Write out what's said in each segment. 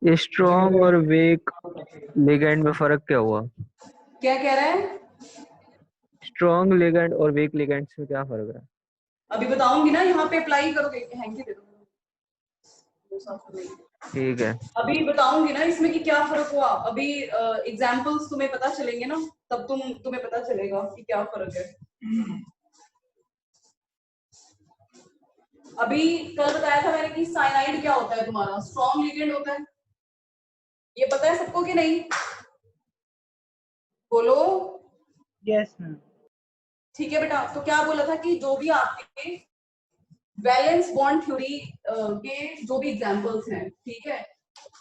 ये स्ट्रॉन्ग और week ligand में फर्क क्या हुआ? क्या कह रहा है? स्ट्रॉन्ग लिगेंड और वीक लिगेंड्स में क्या फर्क है? अभी बताऊंगी ना, यहाँ पे अप्लाई करोगे। हैंकी दे दो। ठीक है। अभी बताऊंगी ना इसमें कि क्या फर्क हुआ। अभी एग्जाम्पल्स तुम्हें पता चलेंगे ना, तब तुम्हें पता चलेगा कि क्या फर्क है। अभी कल बताया था मैंने कि साइनाइड क्या होता है, तुम्हारा स्ट्रॉन्ग लिगेंड होता है। ये पता है सबको कि नहीं? बोलो। Yes ma'am. ठीक है बेटा, तो क्या बोला था कि जो भी आपके वैलेंस बॉन्ड थ्योरी के जो भी एग्जांपल्स हैं, ठीक है,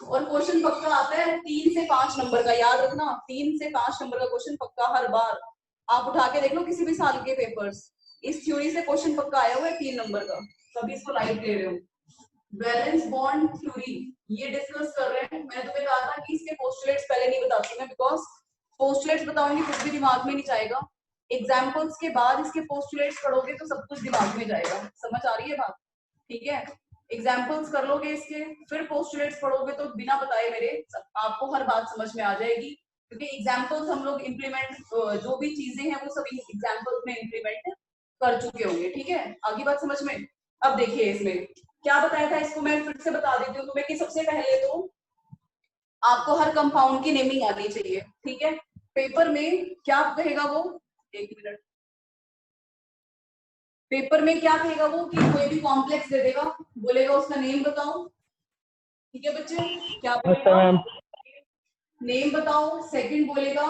और क्वेश्चन पक्का आता है 3 से 5 नंबर का, याद रखना 3 से 5 नंबर का क्वेश्चन पक्का हर बार। आप उठा के देख लो किसी भी साल के पेपर्स, इस थ्योरी से क्वेश्चन पक्का आया हुआ है 3 नंबर का। कभी इसको लाइट ले रहे हो। वैलेंस बॉन्ड थ्योरी ये डिस्कस कर रहे हैं। मैंने तुम्हें कहा था कि इसके पोस्टुलेट्स पहले नहीं बताती मैं, बिकॉज पोस्टुलेट्स बताऊंगी कुछ भी दिमाग में नहीं जाएगा। एग्जाम्पल्स के बाद इसके पोस्टुलेट्स पढ़ोगे तो सब कुछ दिमाग में जाएगा। समझ आ रही है बात? ठीक है, एग्जाम्पल्स कर लोगे इसके, फिर पोस्टुलेट्स पढ़ोगे तो बिना बताए मेरे आपको हर बात समझ में आ जाएगी। क्योंकि एग्जाम्पल्स हम लोग इम्प्लीमेंट, जो भी चीजें हैं वो सब एग्जाम्पल्स में इम्प्लीमेंट कर चुके होंगे। ठीक है, आगे बात समझ में। अब देखिए इसमें क्या बताया था, इसको मैं फिर से बता देती हूँ तुम्हें कि सबसे पहले तो आपको हर कंपाउंड की नेमिंग आनी चाहिए। ठीक है, पेपर में क्या कहेगा वो, एक मिनट, पेपर में क्या कहेगा वो कि कोई भी कॉम्प्लेक्स दे देगा, बोलेगा उसका नेम बताओ। ठीक है बच्चे, क्या नमस्ते बोलेगा? मैम। नेम बताओ। सेकंड बोलेगा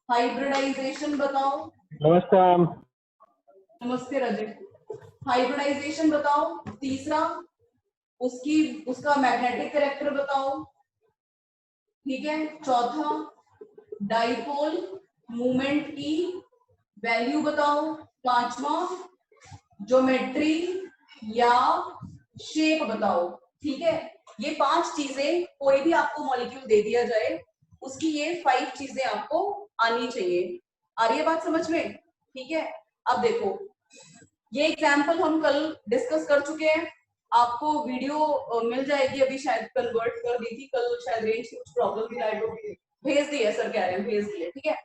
हाइब्रिडाइजेशन बताओ। नमस्ते मैम। नमस्ते रजत। हाइब्रिडाइजेशन बताओ। तीसरा उसकी उसका मैग्नेटिक कैरेक्टर बताओ। ठीक है, चौथा डाइपोल मूवमेंट की वैल्यू बताओ। पांचवा ज्योमेट्री या शेप बताओ। ठीक है, ये 5 चीजें, कोई भी आपको मॉलिक्यूल दे दिया जाए उसकी ये 5 चीजें आपको आनी चाहिए। आ रही है बात समझ में? ठीक है, अब देखो ये एग्जाम्पल हम कल डिस्कस कर चुके हैं। आपको वीडियो मिल जाएगी, अभी शायद कन्वर्ट कर दी थी कल, शायद रेंज की कुछ प्रॉब्लम थी, लाइट भेज दी है सर, कह रहे हैं भेज दी है। ठीक है,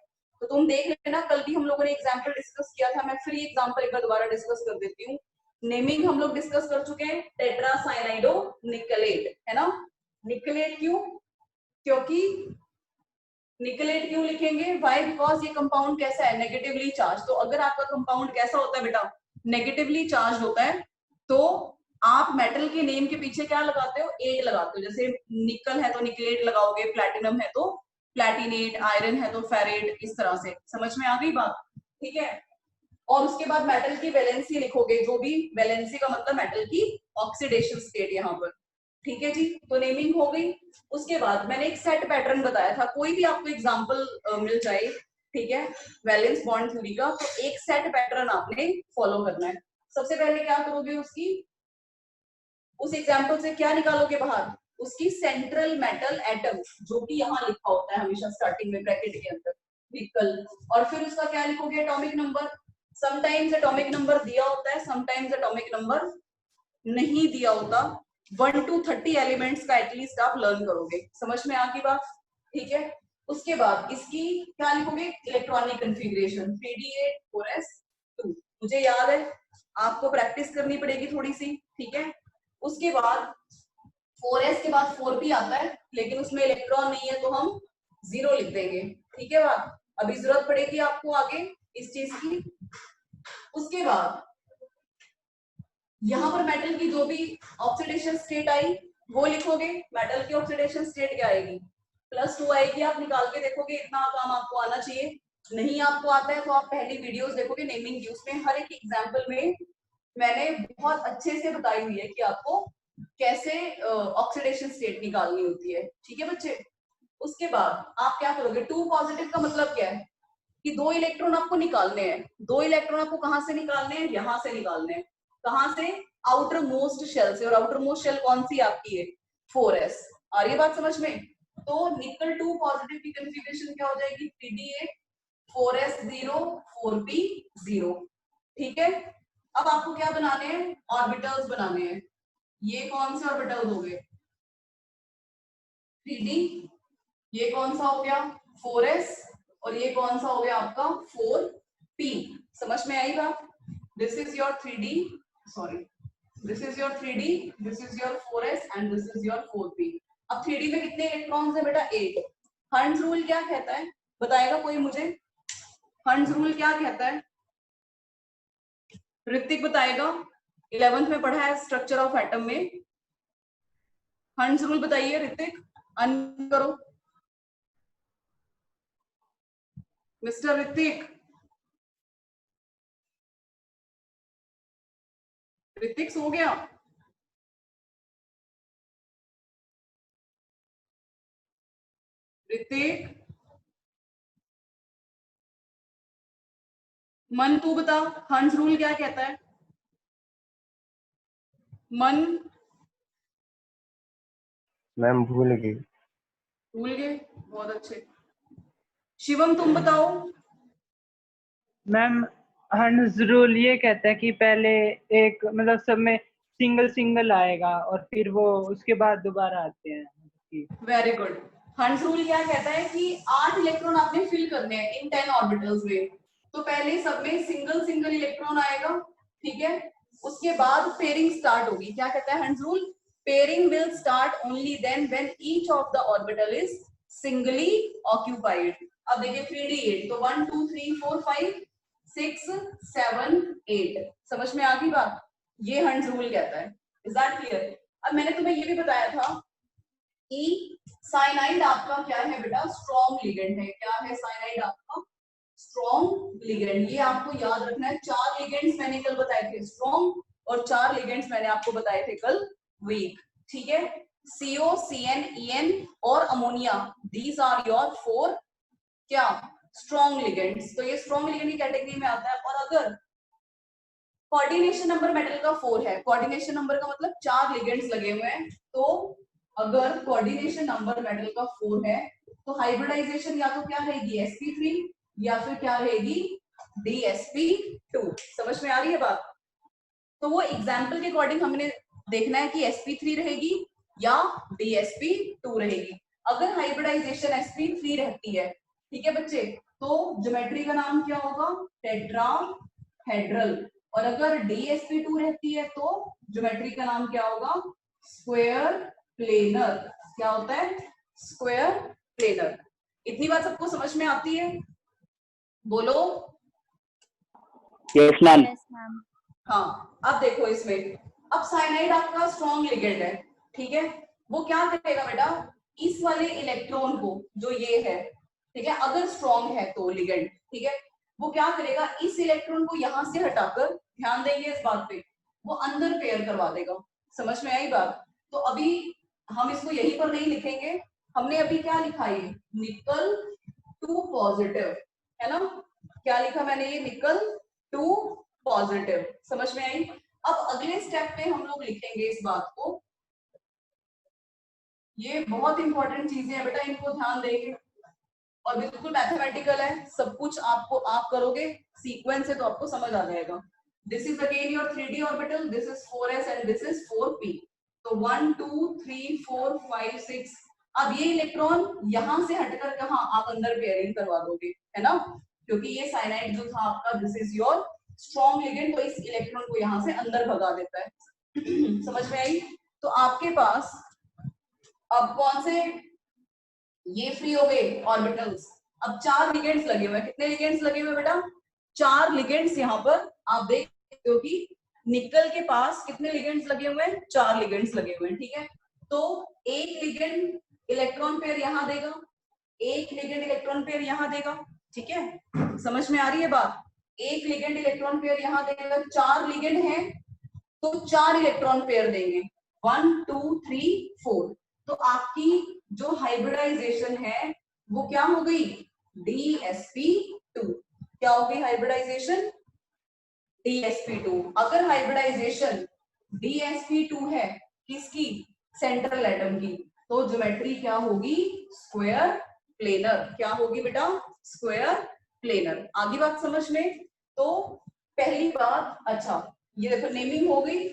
तो तुम देख लेना, कल भी हम लोगों ने एग्जाम्पल डिस्कस किया था। मैं फिर एग्जाम्पल एक बार दोबारा डिस्कस कर देती हूँ। नेमिंग हम लोग डिस्कस कर चुके हैं, टेट्रासाइनाइडो निकलेट, है ना। निकलेट क्यों? क्योंकि निकलेट क्यों लिखेंगे? वाई? बिकॉज ये कंपाउंड कैसा है, नेगेटिवली चार्ज। तो अगर आपका कंपाउंड कैसा होता है बेटा, नेगेटिवली चार्ज होता है, तो आप मेटल के नेम के पीछे क्या लगाते हो? एट लगाते हो। जैसे निकल है तो निकलेट लगाओगे, प्लैटिनम है तो प्लैटिनेट, आयरन है तो फेरेट, इस तरह से। समझ में आ गई बात? ठीक है, और उसके बाद मेटल की वैलेंसी लिखोगे, जो भी वैलेंसी का मतलब मेटल की ऑक्सीडेशन स्टेट यहाँ पर। ठीक है जी, तो नेमिंग हो गई। उसके बाद मैंने एक सेट पैटर्न बताया था, कोई भी आपको एग्जांपल मिल जाए, ठीक है, वैलेंस बॉन्ड थ्योरी का, तो एक सेट पैटर्न आपने फॉलो करना है। सबसे पहले क्या करोगे, उसकी उस एग्जांपल से क्या निकालोगे बाहर? उसकी सेंट्रल मेटल एटम, जो कि यहाँ लिखा होता है हमेशा स्टार्टिंग में ब्रैकेट के अंदर, निकल। और फिर उसका क्या लिखोगे? Atomic number. Sometimes atomic number दिया होता है, समटाइम्स एटॉमिक नंबर नहीं दिया होता। 1 to 30 एलिमेंट्स का एटलीस्ट आप लर्न करोगे। समझ में आ गई बात? ठीक है, उसके बाद इसकी क्या लिखोगे? Electronic configuration 3d8 4s2। मुझे याद है, आपको प्रैक्टिस करनी पड़ेगी थोड़ी सी। ठीक है, उसके बाद 4s के बाद 4p आता है, लेकिन उसमें इलेक्ट्रॉन नहीं है तो हम 0 लिख देंगे। ठीक है बात? अभी जरूरत पड़ेगी आपको आगे इस चीज की। उसके बाद यहाँ पर मेटल की जो भी ऑक्सीडेशन स्टेट आई वो लिखोगे। मेटल की ऑक्सीडेशन स्टेट क्या आएगी? +2 आएगी। आप निकाल के देखोगे, इतना काम आपको आना चाहिए। नहीं आपको आता है तो आप पहली वीडियोस देखोगे नेमिंग की, उसमें हर एक एग्जांपल में मैंने बहुत अच्छे से बताई हुई है कि आपको कैसे ऑक्सीडेशन स्टेट निकालनी होती है। ठीक है बच्चे, उसके बाद आप क्या करोगे? 2 पॉजिटिव का मतलब क्या है कि 2 इलेक्ट्रॉन आपको निकालने हैं। 2 इलेक्ट्रॉन आपको कहां से निकालने हैं? यहां से निकालने हैं। कहां से? आउटर मोस्ट शेल से। और आउटर मोस्ट शेल कौन सी आपकी है? 4s। आ रही है बात समझ में? तो निकल 2 पॉजिटिव की कन्फिग्रेशन क्या हो जाएगी? 3d8 4s0 4p0। ठीक है, अब आपको क्या बनाने हैं? ऑर्बिटल्स बनाने हैं। ये कौन से ऑर्बिटल्स हो गए? 3D, ये कौन सा हो गया 4s, और ये कौन सा हो गया आपका 4p। समझ में आई बात? This is your 3D, sorry this is your 3D, this is your 4s and this is your 4p। अब 3D में कितने इलेक्ट्रॉन्स है बेटा 8। हंस रूल क्या कहता है बताएगा कोई मुझे? हंस रूल क्या कहता है? ऋतिक बताएगा, 11th में पढ़ा है स्ट्रक्चर ऑफ एटम में। हंस रूल बताइए ऋतिक, अन करो मिस्टर ऋतिक। ऋतिक सो गया? ऋतिक, मन तू बता, हंस रूल क्या कहता है? मन मैम भूल गई। भूल गए, बहुत अच्छे। शिवम तुम बताओ। मैम हंस रूल ये कहता है कि पहले एक मतलब सब में सिंगल सिंगल आएगा और फिर वो उसके बाद दोबारा आते हैं। Very good. हंस रूल क्या कहता है कि 8 इलेक्ट्रॉन आपने फिल करने हैं इन 10 ऑर्बिटल्स में, तो पहले सब में सिंगल सिंगल इलेक्ट्रॉन आएगा, ठीक है। उसके बाद पेयरिंग स्टार्ट होगी। क्या कहता है Hund's rule? Pairing will start only then when each of the orbital is singly occupied. अब देखिए 3d8, तो 1 2 3 4 5 6 7 8। समझ में आ गई बात? ये हंस रूल कहता है। Is that clear? अब मैंने तुम्हें ये भी बताया था कि साइनाइड आपका क्या है बेटा? स्ट्रॉन्ग लिगेंड है। क्या है साइनाइड आपका? Strong ligand. ये आपको याद रखना है। 4 लिगेंड्स मैंने कल बताए थे स्ट्रॉन्ग, और 4 लिगेंड्स मैंने आपको बताए थे कल वीक, ठीक है। CO, CN, EN और अमोनिया, दीज आर योर 4 क्या स्ट्रॉन्ग लिगेंड्स। तो ये स्ट्रॉन्ग लिगेंड की कैटेगरी में आता है। और अगर कोऑर्डिनेशन नंबर मेटल का 4 है, कोऑर्डिनेशन नंबर का मतलब 4 लिगेंड्स लगे हुए हैं, तो अगर कोऑर्डिनेशन नंबर मेटल का 4 है तो हाइब्रिडाइजेशन या तो क्या रहेगी sp3 या फिर क्या रहेगी dsp2। समझ में आ रही है बात? तो वो एग्जाम्पल के अकॉर्डिंग हमने देखना है कि sp3 रहेगी या dsp2 रहेगी। अगर हाइब्रिडाइजेशन sp3 रहती है, ठीक है बच्चे, तो ज्योमेट्री का नाम क्या होगा? टेट्राहेड्रल। और अगर dsp2 रहती है तो ज्योमेट्री का नाम क्या होगा? Square planar. क्या होता है? Square planar. इतनी बात सबको समझ में आती है? बोलो। Yes ma'am. हाँ, अब देखो इसमें, अब साइनाइड आपका स्ट्रॉन्ग लिगेंड है, ठीक है। वो क्या करेगा बेटा? इस वाले इलेक्ट्रॉन को, जो ये है, ठीक है, अगर स्ट्रॉन्ग है तो लिगेंड, ठीक है, वो क्या करेगा? इस इलेक्ट्रॉन को यहां से हटाकर, ध्यान देंगे इस बात पे, वो अंदर पेयर करवा देगा। समझ में आई बात? तो अभी हम इसको यहीं पर नहीं लिखेंगे, हमने अभी क्या लिखा है? निकल 2 पॉजिटिव, है ना? क्या लिखा मैंने? ये निकल 2 पॉजिटिव। समझ में आई? अब अगले स्टेप पे हम लोग लिखेंगे इस बात को। ये बहुत इंपॉर्टेंट चीजें हैं बेटा, इनको ध्यान देंगे, और बिल्कुल मैथमेटिकल है सब कुछ। आपको आप करोगे सीक्वेंस से तो आपको समझ आ जाएगा। This is again your 3d orbital, this is 4s and this is 4p। तो 1 2 3 4 5 6। अब ये इलेक्ट्रॉन यहां से हटकर कहा आप अंदर पेयरिंग करवा दोगे, है ना? क्योंकि ये साइनाइड जो था आपका, this is your strong ligand, तो इस इलेक्ट्रॉन को यहां से अंदर भगा देता है। समझ में आई? तो आपके पास अब कौन से ये फ्री हो गए ऑर्बिटल्स। अब 4 लिगेंड्स लगे हुए हैं। कितने लिगेंड्स लगे हुए बेटा? 4 लिगेंड्स। यहाँ पर आप देख सकते हो कि निकल के पास कितने लिगेंड्स लगे हुए हैं? 4 लिगेंड्स लगे हुए हैं, ठीक है। तो एक लिगेंड इलेक्ट्रॉन पेयर यहाँ देगा, एक लिगेंड इलेक्ट्रॉन पेयर यहाँ देगा, ठीक है। समझ में आ रही है बात? एक लिगेंड इलेक्ट्रॉन पेयर यहाँ देगा। 4 लिगेंड है तो 4 इलेक्ट्रॉन पेयर देंगे, 1 2 3 4। तो आपकी जो हाइब्रिडाइजेशन है वो क्या हो गई? dsp2। क्या हो गई हाइब्रिडाइजेशन? dsp2। अगर हाइब्रिडाइजेशन dsp2 है किसकी? सेंट्रल एटम की, तो ज्योमेट्री क्या होगी? Square planar. क्या होगी बेटा? Square planar. आगे बात समझ में? तो पहली बात, अच्छा ये देखो नेमिंग हो गई,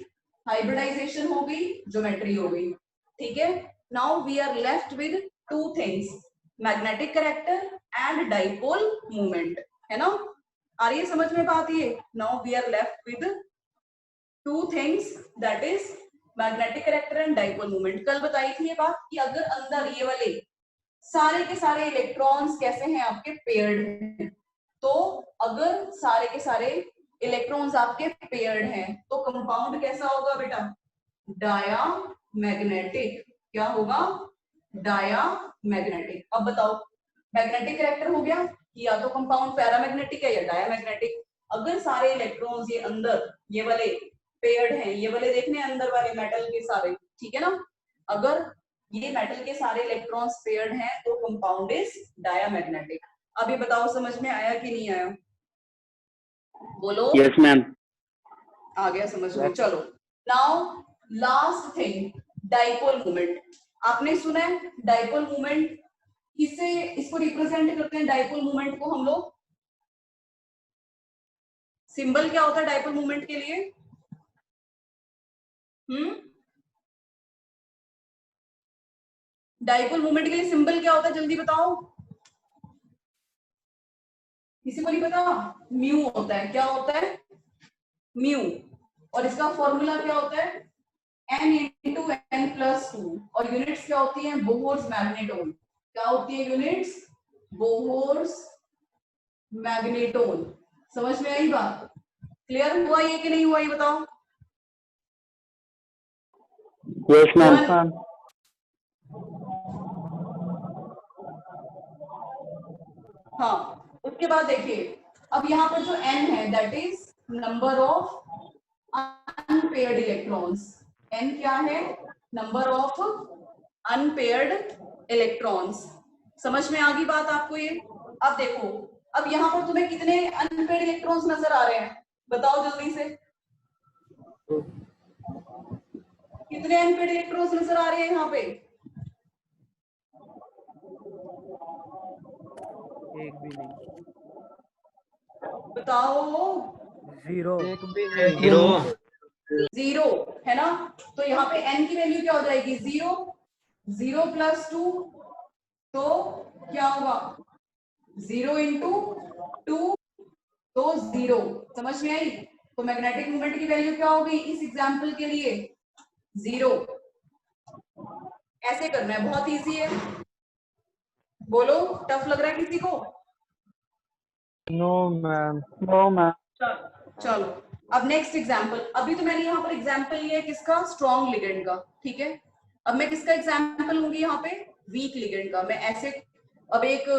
हाइब्रिडाइजेशन हो गई, ज्योमेट्री हो गई, ठीक है। Now we are left with two things, magnetic character and dipole movement, है ना? आ रही है समझ में बात ये? Now we are left with two things, that is magnetic character and dipole movement. कल बताई थी ये बात कि अगर अंदर ये वाले सारे के सारे इलेक्ट्रॉन्स कैसे हैं आपके, पेयर्ड हैं, तो अगर सारे के सारे इलेक्ट्रॉन्स आपके पेयर्ड हैं तो कंपाउंड कैसा होगा बेटा? डायामैग्नेटिक। क्या होगा? डायामैग्नेटिक। अब बताओ, मैग्नेटिक कैरेक्टर हो गया कि या तो कंपाउंड पैरामैग्नेटिक है या डायामैग्नेटिक। अगर सारे इलेक्ट्रॉन्स ये अंदर ये वाले पेयर्ड हैं, ये वाले देखने अंदर वाले मेटल के सारे, ठीक है ना? अगर ये मेटल के सारे इलेक्ट्रॉन्स पेयर्ड हैं तो कंपाउंड इज डायामैग्नेटिक। अब ये बताओ समझ में आया कि नहीं आया? बोलो। Yes ma'am. आ गया समझ में? चलो now last thing, dipole movement. आपने सुना है डाइपोल मूवमेंट किससे इसको रिप्रेजेंट करते हैं? डाइपोल मूवमेंट को हम लोग, सिंबल क्या होता है डाइपोल मूवमेंट के लिए? डाइपोल मूवमेंट के लिए सिंबल क्या होता है? जल्दी बताओ, किसी को नहीं पता? म्यू होता है। क्या होता है? म्यू। और इसका फॉर्मूला क्या होता है? n into n plus 2। और यूनिट्स क्या होती हैं? Bohr's magneton. क्या होती है यूनिट्स? Bohr's magneton. समझ में आई बात? क्लियर हुआ ये कि नहीं हुआ ये बताओ? Yes ma'am. हाँ, उसके बाद देखिए, अब यहाँ पर जो n है that is number of unpaired electrons. n क्या है? Number of unpaired electrons. समझ में आ गई बात आपको ये? अब देखो, अब यहाँ पर तुम्हें कितने अनपेयर्ड इलेक्ट्रॉन्स नजर आ रहे हैं? बताओ जल्दी से, कितने अनपेयर्ड इलेक्ट्रॉन्स नजर आ रहे हैं यहाँ पे? एक भी नहीं। बताओ। जीरो। एक भी नहीं। जीरो। जीरो, है ना? तो यहाँ पे n की वैल्यू क्या हो जाएगी? जीरो। जीरो प्लस 2 तो क्या होगा? जीरो इंटू 2 तो जीरो। समझ में आई? तो मैग्नेटिक मोमेंट की वैल्यू क्या होगी इस एग्जाम्पल के लिए? जीरो। ऐसे करना है, बहुत इजी है। बोलो, टफ लग रहा है किसी को? No ma'am. No ma'am. चलो अब नेक्स्ट एग्जाम्पल। अभी तो मैंने यहाँ पर एग्जाम्पल लिया है किसका? स्ट्रॉन्ग लिगेंड का, ठीक है? अब मैं किसका एग्जाम्पल लूंगी यहाँ पे? वीक लिगेंड का। मैं ऐसे अब एक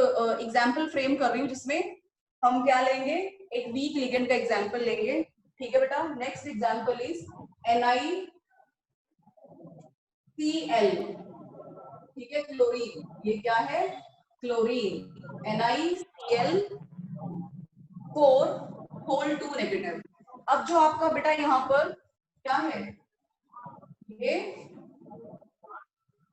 एग्जाम्पल फ्रेम कर रही हूँ जिसमें हम क्या लेंगे? एक वीक लिगेंड का एग्जाम्पल लेंगे, ठीक है बेटा? नेक्स्ट एग्जाम्पल इज NiCl, ठीक है? क्लोरीन। ये क्या है? क्लोरीन। NiCl4 2 negative. अब जो आपका बेटा यहाँ पर क्या है? ये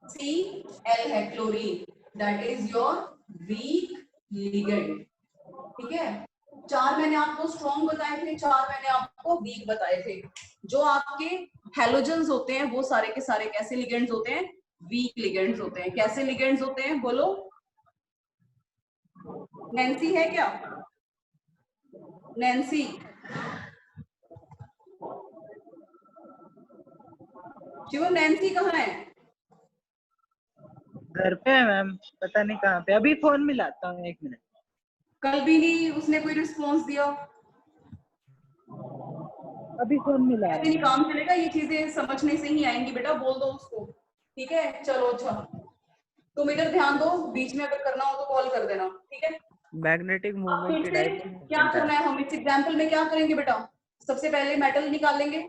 Cl है, chlorine, that is your week ligand, ठीक है? 4 मैंने आपको स्ट्रॉन्ग बताए थे, 4 मैंने आपको वीक बताए थे। जो आपके हैलोजेंस होते हैं वो सारे के सारे कैसे लिगेंड्स होते हैं? वीक लिगेंड्स होते हैं। कैसे लिगेंड्स होते हैं? बोलो। नैन्सी है क्या? नैन्सी, शिव, नैन्सी कहाँ है? घर पे है मैम, पता नहीं कहाँ पे। अभी फोन मिलाता हूँ, 1 मिनट। कल भी नहीं उसने कोई रिस्पॉन्स दिया। अभी फोन मिला ऐसे नहीं काम चलेगा, ये चीजें समझने से ही आएंगी बेटा। बोल दो उसको, ठीक है? चलो अच्छा, तुम इधर ध्यान दो, बीच में अगर करना हो तो कॉल कर देना, ठीक है? मैग्नेटिक अब मूवमेंट फिर के से डायपोल क्या करना है? हम इस एग्जाम्पल में क्या करेंगे बेटा? सबसे पहले मेटल निकालेंगे।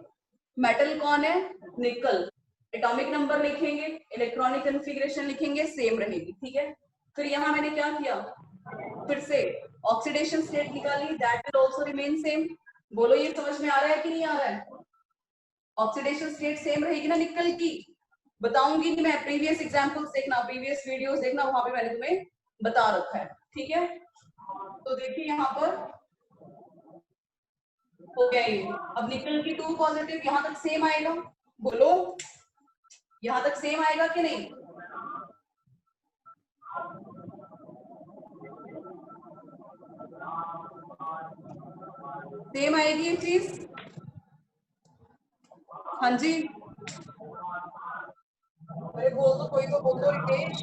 मेटल कौन है? निकल। एटॉमिक नंबर लिखेंगे, इलेक्ट्रॉनिक कॉन्फ़िगरेशन लिखेंगे, सेम रहेगी, ठीक है? फिर यहाँ मैंने क्या किया? फिर से ऑक्सीडेशन स्टेट निकाली, that will also remain same. बोलो, ये समझ में आ रहा है कि नहीं आ रहा है? ऑक्सीडेशन स्टेट सेम रहेगी ना निकल की? बताऊंगी नहीं मैं, प्रीवियस एग्जांपल्स देखना, प्रीवियस वीडियोस देखना, वहां पे मैंने तुम्हें बता रखा है, ठीक है? तो देखिए यहाँ पर हो गया ये। अब निकल की 2 पॉजिटिव, यहाँ तक सेम आएगा। बोलो, यहाँ तक सेम आएगा कि नहीं? सेम आएगी ये चीज? हाँ जी, अरे बोल दो, कोई तो बोल दो। रितेश,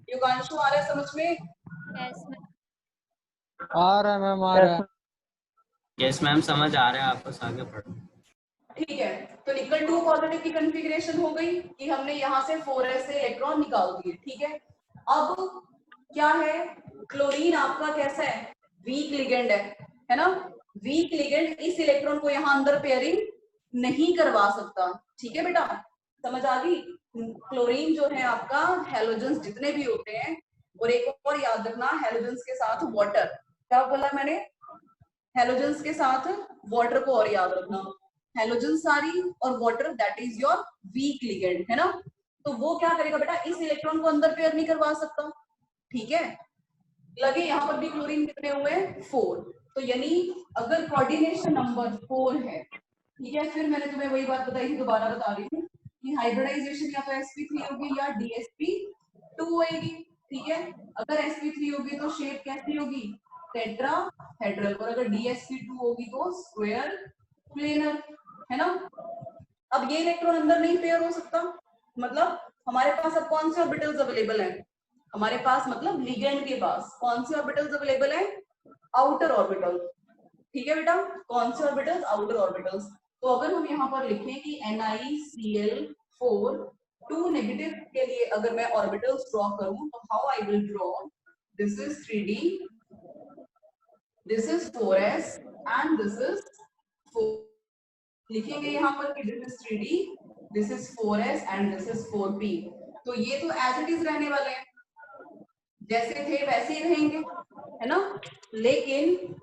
युगांशु, आ रहा है समझ में? Yes ma'am. आ रहा है मैम, आ रहा है। यस मैम, समझ आ रहा है, आपस आगे बढ़ो। ठीक है, तो निकल 2 पॉजिटिव की कॉन्फ़िगरेशन हो गई कि हमने यहाँ से 4s से इलेक्ट्रॉन निकाल दिए। ठीक है, अब क्या है, क्लोरीन आपका कैसा है, वीक लिगेंड है ना? वीक लिगेंड इस इलेक्ट्रॉन को यहाँ अंदर पेयरिंग नहीं करवा सकता। ठीक है बेटा, समझ आ गई? क्लोरीन जो है आपका हेलोजेंस जितने भी होते हैं, और एक और याद रखना, हेलोजेंस के साथ वाटर, क्या बोला मैंने? हेलोजेंस के साथ वाटर को और याद रखना, हेलोजन सारी और water, that is your week ligand, है ना? तो वो क्या करेगा बेटा, इस इलेक्ट्रॉन को अंदर पेयर नहीं करवा सकता। ठीक है, लगे यहाँ पर भी क्लोरीन कितने हुए, 4। तो यानी अगर कोऑर्डिनेशन नंबर 4 है, ठीक है, फिर मैंने तुम्हें वही बात बताई थी, दोबारा बता रही हूँ कि हाइब्रिडाइजेशन या तो sp3 होगी या dsp2 होगी। ठीक है, अगर sp3 होगी तो शेप कैसी होगी, टेट्राहेड्रल, और अगर dsp2 होगी तो स्क्वायर प्लेनर, है ना? अब ये इलेक्ट्रॉन अंदर नहीं पेयर हो सकता, मतलब हमारे पास अब कौन से ऑर्बिटल्स अवेलेबल हैं हमारे पास, मतलब लिगेंड के पास कौन से ऑर्बिटल्स अवेलेबल हैं, आउटर ऑर्बिटल। ठीक है बेटा, कौन से ऑर्बिटल्स, आउटर ऑर्बिटल्स। तो अगर हम यहाँ पर लिखें कि NiCl4 2 नेगेटिव के लिए अगर मैं ऑर्बिटल्स ड्रॉ करूं तो how I will draw, this is 3d, this is 4s and this is 4। लिखेंगे यहाँ पर कि this is 3d, this is 4s and this is 4p। तो ये तो एज इट इज रहने वाले हैं, जैसे थे वैसे ही रहेंगे, है ना? लेकिन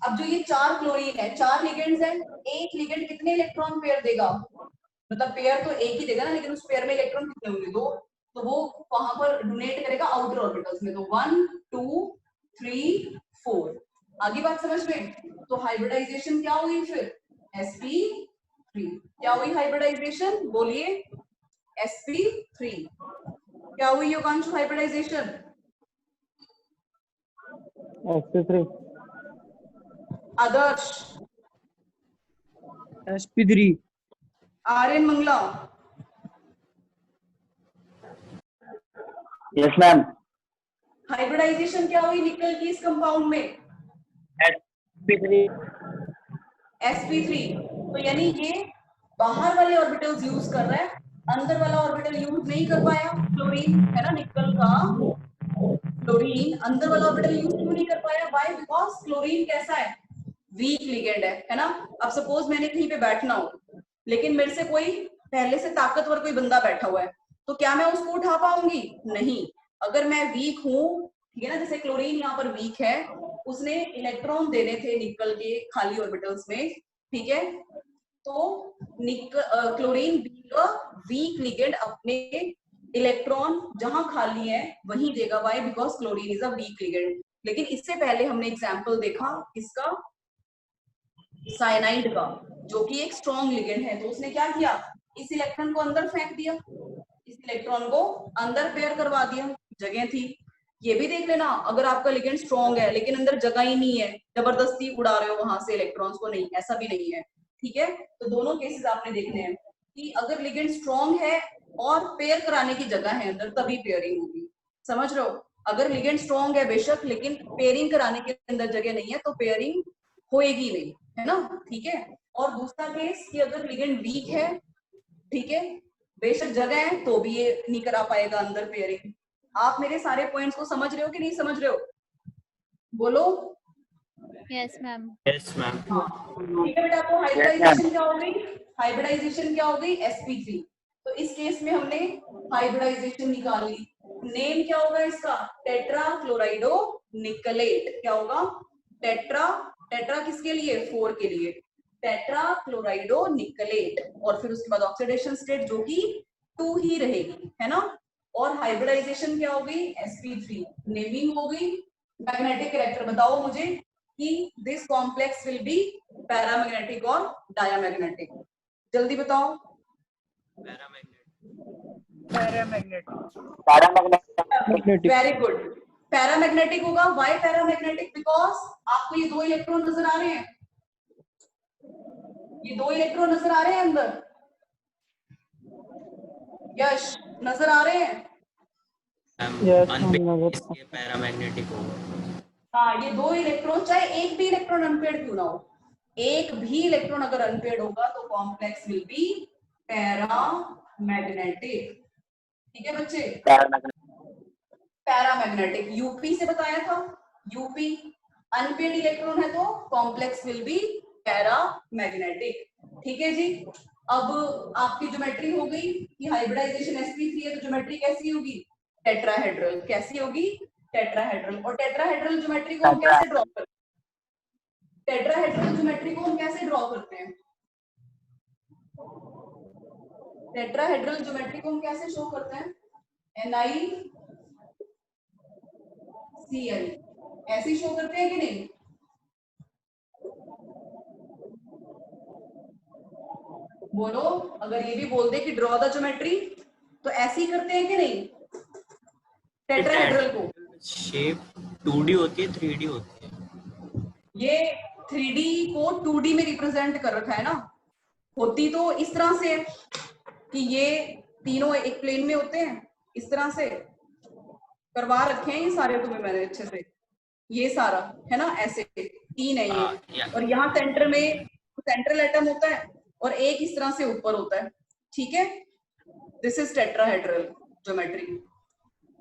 अब जो ये 4 क्लोरीन है, 4 लिगेंड्स हैं, एक लिगेंड कितने इलेक्ट्रॉन पेयर देगा, मतलब पेयर तो एक ही देगा ना, लेकिन उस पेयर में इलेक्ट्रॉन कितने होंगे, 2। तो वो वहां पर डोनेट करेगा आउटर ऑर्बिटल्स में, तो 1 2 3 4। आगे बात समझ में? तो हाइब्रिडाइजेशन क्या हुई फिर, sp3। क्या हुई हाइब्रिडाइजेशन, बोलिए, sp3। क्या हुई Yoganshu hybridization, sp3 Adarsh, sp3। Aryan, Mangla, yes ma'am hybridization क्या हुई निकल की इस कंपाउंड में, sp3 sp3। तो यानी ये बाहर वाले ऑर्बिटल्स यूज कर रहा है, अंदर वाला ऑर्बिटल यूज नहीं कर पाया, क्लोरीन है ना, निकल का क्लोरीन अंदर वाला ऑर्बिटल यूज क्यों नहीं कर पाया, व्हाई, बिकॉज क्लोरीन कैसा है, वीक लिगेंड है ना? अब सपोज मैंने कहीं पे बैठना हो, लेकिन मेरे से कोई पहले से ताकतवर कोई बंदा बैठा हुआ है, तो क्या मैं उसको उठा पाऊंगी, नहीं। अगर मैं वीक हूं, ठीक है ना, जैसे क्लोरीन यहाँ पर वीक है, उसने इलेक्ट्रॉन देने थे निकल के खाली ऑर्बिटल्स में, ठीक है, तो chlorine being a week ligand अपने इलेक्ट्रॉन जहां खाली है वहीं देगा, why, because chlorine is a week ligand. लेकिन इससे पहले हमने एग्जांपल देखा इसका, साइनाइड का, जो कि एक स्ट्रॉन्ग लिगेंड है, तो उसने क्या किया, इस इलेक्ट्रॉन को अंदर फेंक दिया, इस इलेक्ट्रॉन को अंदर पेयर करवा दिया, जगह थी। ये भी देख लेना, अगर आपका लिगेंड स्ट्रॉन्ग है लेकिन अंदर जगह ही नहीं है, जबरदस्ती उड़ा रहे हो वहां से इलेक्ट्रॉन्स को, नहीं, ऐसा भी नहीं है। ठीक है, तो दोनों केसेस आपने देखने हैं कि अगर लिगेंड स्ट्रॉन्ग है और पेयर कराने की जगह है अंदर, तभी पेयरिंग होगी। समझ रहे हो? अगर लिगेंड स्ट्रॉन्ग है बेशक, लेकिन पेयरिंग कराने के अंदर जगह नहीं है, तो पेयरिंग होएगी नहीं, है ना? ठीक है, और दूसरा केस कि अगर लिगेंड वीक है, ठीक है, बेशक जगह है तो भी ये नहीं करा पाएगा अंदर पेयरिंग। आप मेरे सारे पॉइंट्स को समझ रहे हो कि नहीं समझ रहे हो, बोलो। Yes ma'am. Yes ma'am. ठीक है बेटा, तो हाइब्रिडाइजेशन क्या हो गई, हाइब्रिडाइजेशन क्या हो गई, sp3। तो इस केस में हमने हाइब्रिडाइजेशन निकाल ली। नेम क्या होगा इसका, टेट्रा क्लोराइडो निकलेट। क्या होगा, टेट्रा, टेट्रा किसके लिए, 4 के लिए, टेट्रा क्लोराइडो निकलेट, और फिर उसके बाद ऑक्सीडेशन स्टेट जो कि 2 ही रहेगी, है ना? और हाइब्रिडाइजेशन क्या होगी, sp3। नेमिंग हो गई। मैग्नेटिक कैरेक्टर बताओ मुझे कि this complex will be paramagnetic और डायामैग्नेटिक, जल्दी बताओ। पैरामैग्नेटिक। वेरी गुड, पैरामैग्नेटिक होगा। व्हाई पैरामैग्नेटिक, बिकॉज आपको ये 2 इलेक्ट्रॉन नजर आ रहे हैं, ये 2 इलेक्ट्रॉन नजर आ रहे हैं अंदर? यश नजर आ रहे हैं? Yes, unpaired ma'am. इसलिए पैरामैग्नेटिक होगा। हाँ, ये 2 इलेक्ट्रॉन, चाहे एक भी इलेक्ट्रॉन अनपेड क्यों ना हो, एक भी इलेक्ट्रॉन अगर अनपेड होगा तो कॉम्प्लेक्स विल बी पैरामैग्नेटिक। ठीक है बच्चे? पैरामैग्नेटिक यूपी से बताया था, यूपी अनपेड इलेक्ट्रॉन है तो कॉम्प्लेक्स विल बी पैरामैग्नेटिक। ठीक है जी। अब आपकी ज्योमेट्री हो गई कि हाइब्रिडाइजेशन sp3 है तो ज्योमेट्री कैसी होगी? टेट्राहेड्रल। कैसी होगी? टेट्राहेड्रल। और टेट्राहेड्रल ज्योमेट्री को हम कैसे ड्रॉ करते हैं? टेट्राहेड्रल ज्योमेट्री को हम कैसे ड्रॉ करते हैं? टेट्राहेड्रल ज्योमेट्री को हम कैसे शो करते हैं? NiCl ऐसे शो करते हैं कि नहीं? बोलो, अगर ये भी बोल दे कि ड्रॉ द ज्योमेट्री तो ऐसे ही करते हैं कि नहीं टेट्राहेड्रल को? शेप 2D होती है 3D होती है? ये 3D को 2D में रिप्रेजेंट कर रखा है ना। होती तो इस तरह से है कि ये तीनों एक प्लेन में होते हैं, इस तरह से करवा रखे हैं ये सारे तुम्हें मैंने अच्छे से, ये सारा है ना, ऐसे 3 है ये। और यहाँ सेंटर में सेंट्रल एटम होता है और एक इस तरह से ऊपर होता है। ठीक है, दिस इज टेट्राहेड्रल ज्योमेट्री।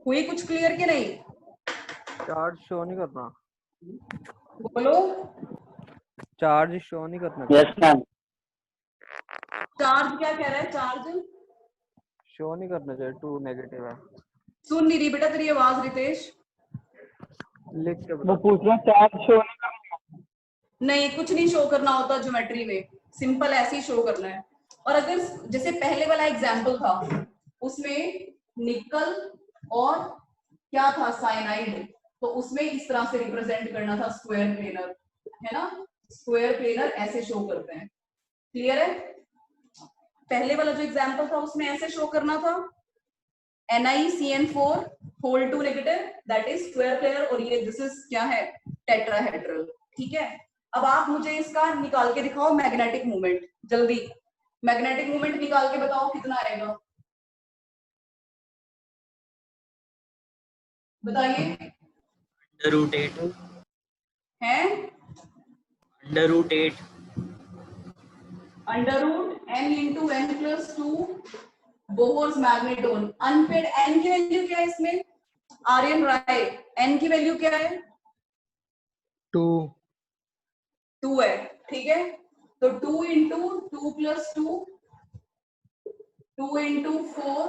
हुई कुछ क्लियर कि नहीं? चार्ज शो नहीं करना, बोलो, चार्ज शो नहीं करना। Yes, ma'am. चार्ज क्या कह रहा है? चार्ज शो नहीं करना चाहिए, 2 नेगेटिव है। सुन नहीं रही बेटा तेरी आवाज रितेश। लिख के वो बता। पूछ रहा चार्ज शो नहीं करना। नहीं, कुछ नहीं शो करना होता ज्योमेट्री में, सिंपल ऐसे ही शो करना है। और अगर जैसे पहले वाला एग्जाम्पल था उसमें निकल और क्या था, साइनाइड, तो उसमें इस तरह से रिप्रेजेंट करना था स्क्वायर प्लेनर, है ना, स्क्वायर प्लेनर ऐसे शो करते हैं। क्लियर है? पहले वाला जो एग्जाम्पल था उसमें ऐसे शो करना था NiCN4 whole 2 negative, that is square planar, और ये दिस इज क्या है? टेट्राहेड्रल। ठीक है, अब आप मुझे इसका निकाल के दिखाओ मैग्नेटिक मूवमेंट, जल्दी मैग्नेटिक मूवमेंट निकाल के बताओ कितना आएगा, बताइए। √8 है √8 √n into n plus 2 Bohr's magneton. Unpaid n की वैल्यू क्या है इसमें? आर्यन राय, n की वैल्यू क्या है? 2 है। ठीक है, तो 2 into 2 plus 2 2 into 4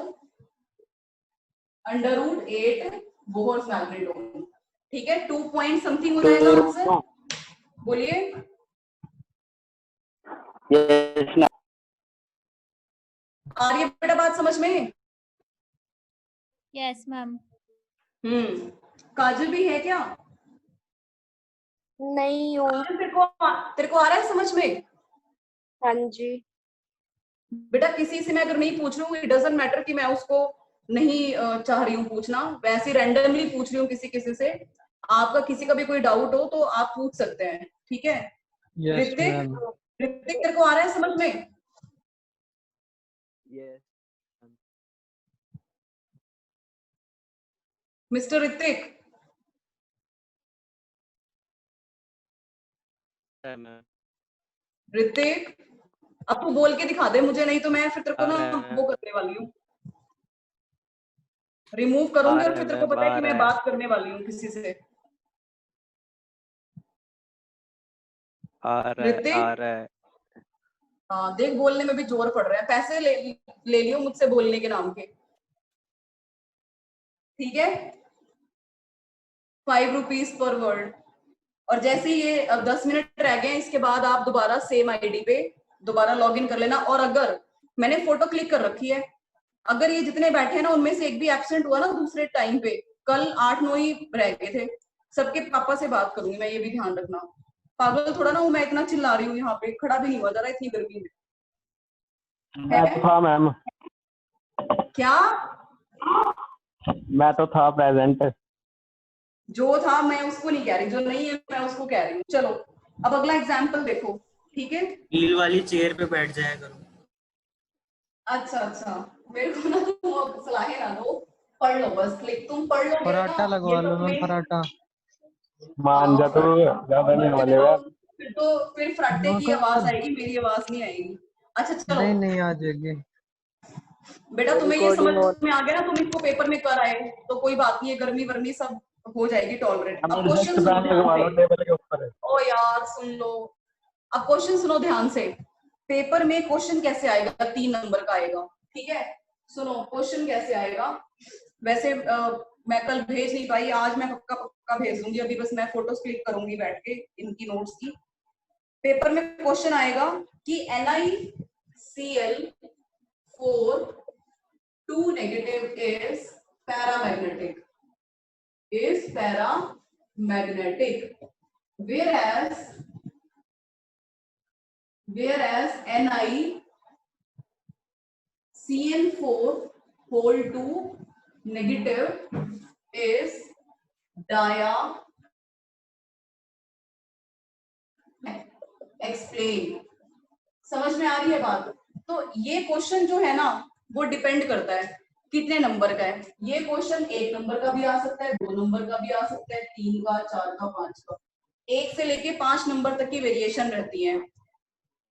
√8 Bohr's magneton. ठीक है, 2 पॉइंट समथिंग हो जाएगा आंसर। बोलिए। Yes, ma'am. आ रही है बेटा बात समझ में? Yes, ma'am. काजल भी है क्या? नहीं हूँ। काजल, तेरे को आ रहा है समझ में? हाँ जी। बेटा किसी से मैं अगर नहीं पूछ रही हूँ, इट डजंट मैटर कि मैं उसको नहीं चाह रही हूँ पूछना, वैसे रैंडमली पूछ रही हूँ किसी किसी से। आपका किसी का भी कोई डाउट हो तो आप पूछ सकते हैं। ठीक है? ऋतिक, ऋतिक तेरे को आ रहा है समझ में? यस मिस्टर ऋतिक, ऋतिक अब तू बोल के दिखा दे मुझे, नहीं तो मैं फिर तेरे को ना वो करने वाली हूँ, रिमूव करूंगी और फिर तेरे को पता है कि मैं बात करने वाली हूँ किसी से। आ रहा है। हाँ देख, बोलने में भी जोर पड़ रहा है, पैसे ले लियो मुझसे बोलने के नाम के। ठीक है, 5 रुपीज पर वर्ड। और जैसे ही ये अब 10 मिनट रह गए, इसके बाद आप दोबारा सेम आईडी पे दोबारा लॉग इन कर लेना। और अगर मैंने फोटो क्लिक कर रखी है, अगर ये जितने बैठे हैं ना उनमें से एक भी एब्सेंट हुआ ना दूसरे टाइम पे, कल 8-9 ही रह गए थे, सबके पापा से बात करूंगी मैं, ये भी ध्यान रखना। पागल थोड़ा ना हूं मैं, इतना चिल्ला रही हूँ यहाँ पे, खड़ा भी नहीं हुआ जा रहा इतनी गर्मी में। था मैम, क्या? मैं तो था प्रेजेंट। जो था मैं उसको नहीं कह रही, जो नहीं है मैं उसको कह रही हूँ। चलो अब अगला एग्जाम्पल देखो। ठीक है। हील वाली चेयर पे बैठ जाया करो। अच्छा, मेरे को ना तुम सलाहें ना दो, पढ़ लो बस, क्लिक तुम पढ़ लो। पराठा लगवा लो मैम, पराठा। मान जा तू ज्यादा नहीं वाले हुआ। फिर फराटे की आवाज आएगी, मेरी आवाज नहीं आएगी। अच्छा चलो, नहीं आ जाएगी बेटा तुम्हें ये समझ में आ गया ना, तुम इसको पेपर में कर आए तो कोई बात नहीं है, गर्मी वर्मी सब हो जाएगी टॉलरेट। अब क्वेश्चन सुनो ध्यान से। टेबल के ऊपर है। ओ यार सुन लो, अब क्वेश्चन सुनो ध्यान से। पेपर में क्वेश्चन कैसे आएगा? 3 नंबर का आएगा, ठीक है। सुनो क्वेश्चन कैसे आएगा। वैसे मैं कल भेज नहीं पाई, आज मैं पक्का भेज दूंगी। अभी बस मैं फोटोज क्लिक करूंगी बैठ के इनकी नोट्स की। पेपर में क्वेश्चन आएगा कि NiCl4 2 negative is paramagnetic, whereas NiCl4 whole 2 negative is explain। समझ में आ रही है बात? तो ये क्वेश्चन जो है ना वो डिपेंड करता है कितने नंबर का है। ये क्वेश्चन 1 नंबर का भी आ सकता है, 2 नंबर का भी आ सकता है, 3 का, 4 का, 5 का, 1 से लेके 5 नंबर तक की वेरिएशन रहती है।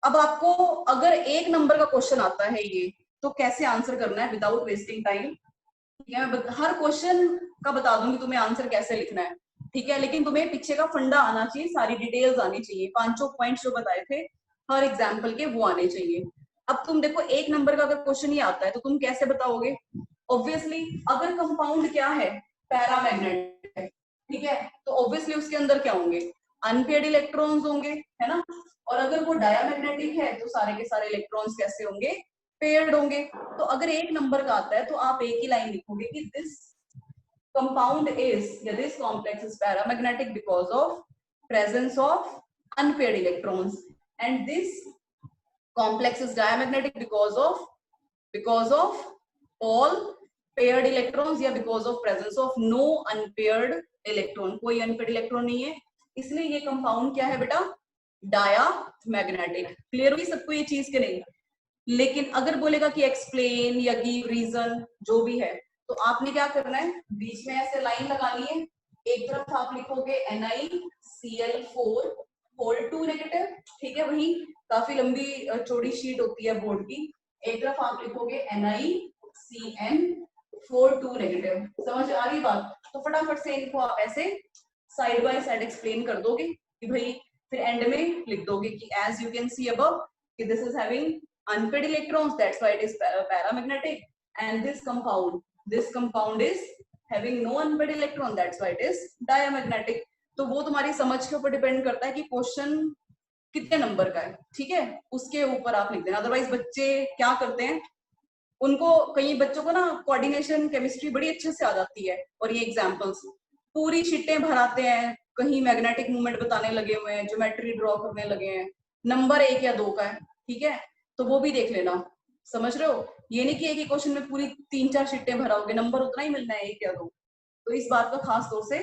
अब आपको अगर 1 नंबर का क्वेश्चन आता है ये, तो कैसे आंसर करना है विदाउट वेस्टिंग टाइम, ठीक है। मैं हर क्वेश्चन का बता दूंगी तुम्हें आंसर कैसे लिखना है, ठीक है। लेकिन तुम्हें पीछे का फंडा आना चाहिए, सारी डिटेल्स आनी चाहिए, 5 पॉइंट्स जो बताए थे हर एग्जाम्पल के वो आने चाहिए। अब तुम देखो 1 नंबर का अगर क्वेश्चन ही आता है तो तुम कैसे बताओगे? ऑब्वियसली अगर कंपाउंड क्या है, पैरामैग्नेट है, ठीक है, तो ऑब्वियसली उसके अंदर क्या होंगे? अनपेयर्ड इलेक्ट्रॉन्स होंगे, है ना। और अगर वो डायमैग्नेटिक है तो सारे के सारे इलेक्ट्रॉन्स कैसे होंगे? पेयर्ड होंगे। तो अगर 1 नंबर का आता है तो आप एक ही लाइन लिखोगे कि this compound is, this complex is paramagnetic because of presence of unpaired electrons, and this complex is diamagnetic because of all paired electrons, या because of presence of no unpaired electron। कोई unpaired electron नहीं है, इसलिए ये compound क्या है बेटा? Diamagnetic. Clear हुई सबको ये चीज के नहीं? लेकिन अगर बोलेगा कि एक्सप्लेन या गिव रीजन जो भी है, तो आपने क्या करना है? बीच में ऐसे लाइन लगानी है। एक तरफ आप लिखोगे NiCl4 whole 2 negative, ठीक है, वही काफी लंबी चौड़ी शीट होती है बोर्ड की। एक तरफ आप लिखोगे NiCN4 2 negative। समझ आ रही बात? तो फटाफट से इनको आप ऐसे साइड बाय साइड एक्सप्लेन कर दोगे कि भाई, फिर एंड में लिख दोगे कि as you can see above कि this is having unpaired electrons, that's why it is paramagnetic, and this compound is having no unpaired electron, that's why it is diamagnetic। तो वो तुम्हारी समझ के ऊपर डिपेंड करता है कि क्वेश्चन कितने नंबर का है, ठीक है, उसके ऊपर आप लिख देना। अदरवाइज बच्चे क्या करते हैं, उनको, कई बच्चों को ना कोऑर्डिनेशन केमिस्ट्री बड़ी अच्छे से आ जाती है, और ये एग्जांपल्स पूरी शीटें भराते हैं, कहीं मैग्नेटिक मूवमेंट बताने लगे हुए हैं, ज्योमेट्री ड्रॉ करने लगे हैं, नंबर 1 या 2 का है, ठीक है, तो वो भी देख लेना। समझ रहे हो? ये नहीं कि एक ही क्वेश्चन में पूरी 3-4 शीटें भराओगे, नंबर उतना ही मिलना है 1 या 2। तो इस बात का खास तौर से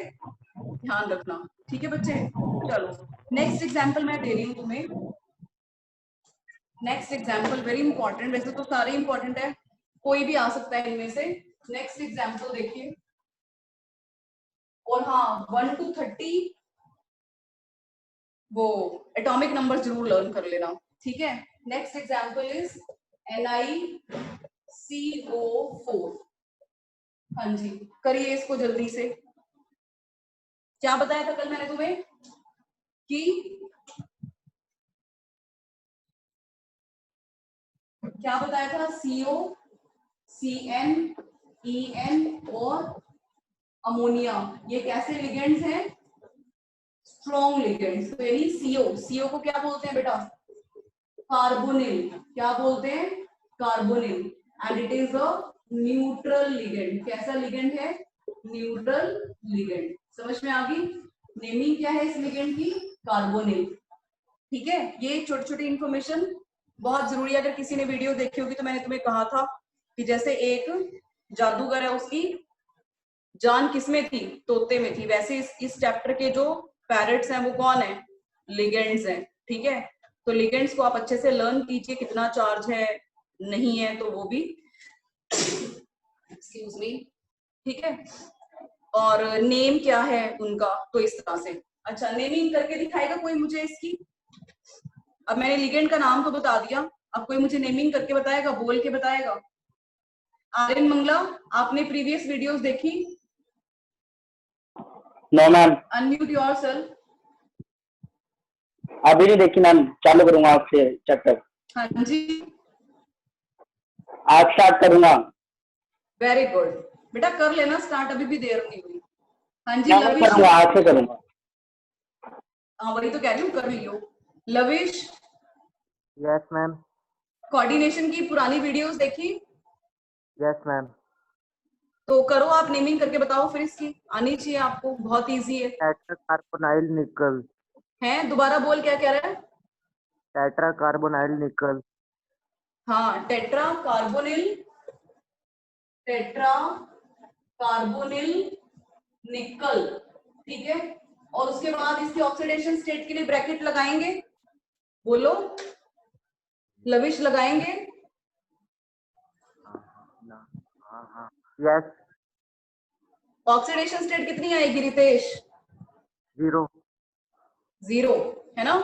ध्यान रखना, ठीक है बच्चे। चलो नेक्स्ट एग्जांपल मैं दे रही हूँ तुम्हें। नेक्स्ट एग्जांपल वेरी इंपॉर्टेंट, वैसे तो सारे इंपॉर्टेंट है, कोई भी आ सकता है इनमें से। नेक्स्ट एग्जांपल देखिए, और हाँ 1 to 30 वो एटॉमिक नंबर जरूर लर्न कर लेना, ठीक है। Next example is NiCO4। हाँ जी, करिए इसको जल्दी से। क्या बताया था कल मैंने तुम्हें कि क्या बताया था? CO, CN, EN और अमोनिया, ये कैसे लिगेंड्स हैं? Strong ligands. तो यानी CO को क्या बोलते हैं बेटा? कार्बोनिल। क्या बोलते हैं? Carbonyl. And it is a neutral ligand. कैसा लिगेंड है? Neutral ligand. समझ में आ गई? नेमिंग क्या है इस लिगेंड की? कार्बोनिल, ठीक है। ये छोटी छोटी इंफॉर्मेशन बहुत जरूरी है। अगर किसी ने वीडियो देखी होगी तो मैंने तुम्हें कहा था कि जैसे एक जादूगर है, उसकी जान किसमें थी? तोते में थी। वैसे इस चैप्टर के जो पैरेट्स हैं वो कौन है? लिगेंड्स हैं, ठीक है। तो लिगेंड्स को आप अच्छे से लर्न कीजिए, कितना चार्ज है नहीं है तो वो भी, एक्सक्यूज मी, ठीक है। और नेम क्या है उनका, तो इस तरह से। अच्छा, नेमिंग करके दिखाएगा कोई मुझे इसकी? अब मैंने लिगेंड का नाम तो बता दिया, अब कोई मुझे नेमिंग करके बताएगा, बोल के बताएगा। आर्यन मंगला, आपने प्रीवियस वीडियोस देखी? No ma'am, unmute yourself. अभी नहीं देखी मैम, चालू करूंगा आपसे चैप्टर। हाँ जी, आज स्टार्ट करूंगा। वेरी गुड बेटा, कर लेना स्टार्ट, अभी भी देर नहीं हुई। हाँ जी मैं लविश, करूंगा, आज से करूंगा। हाँ वही तो कह रही हूँ, कर लियो। Lavish, yes ma'am. कोऑर्डिनेशन की पुरानी वीडियोस देखी? Yes ma'am. तो करो आप, नेमिंग करके बताओ फिर, इसकी आनी चाहिए आपको, बहुत इजी है। टेट्रा कार्बोनाइल निकल। हैं, दोबारा बोल, क्या कह रहा है? टेट्रा कार्बोनाइल निकल। हाँ, टेट्रा कार्बोनिल, टेट्रा कार्बोनिल निकल, ठीक है। और उसके बाद इसके ऑक्सीडेशन स्टेट के लिए ब्रैकेट लगाएंगे, बोलो लविश, लगाएंगे? यस। ऑक्सीडेशन स्टेट कितनी आएगी रितेश? 0। 0 है ना।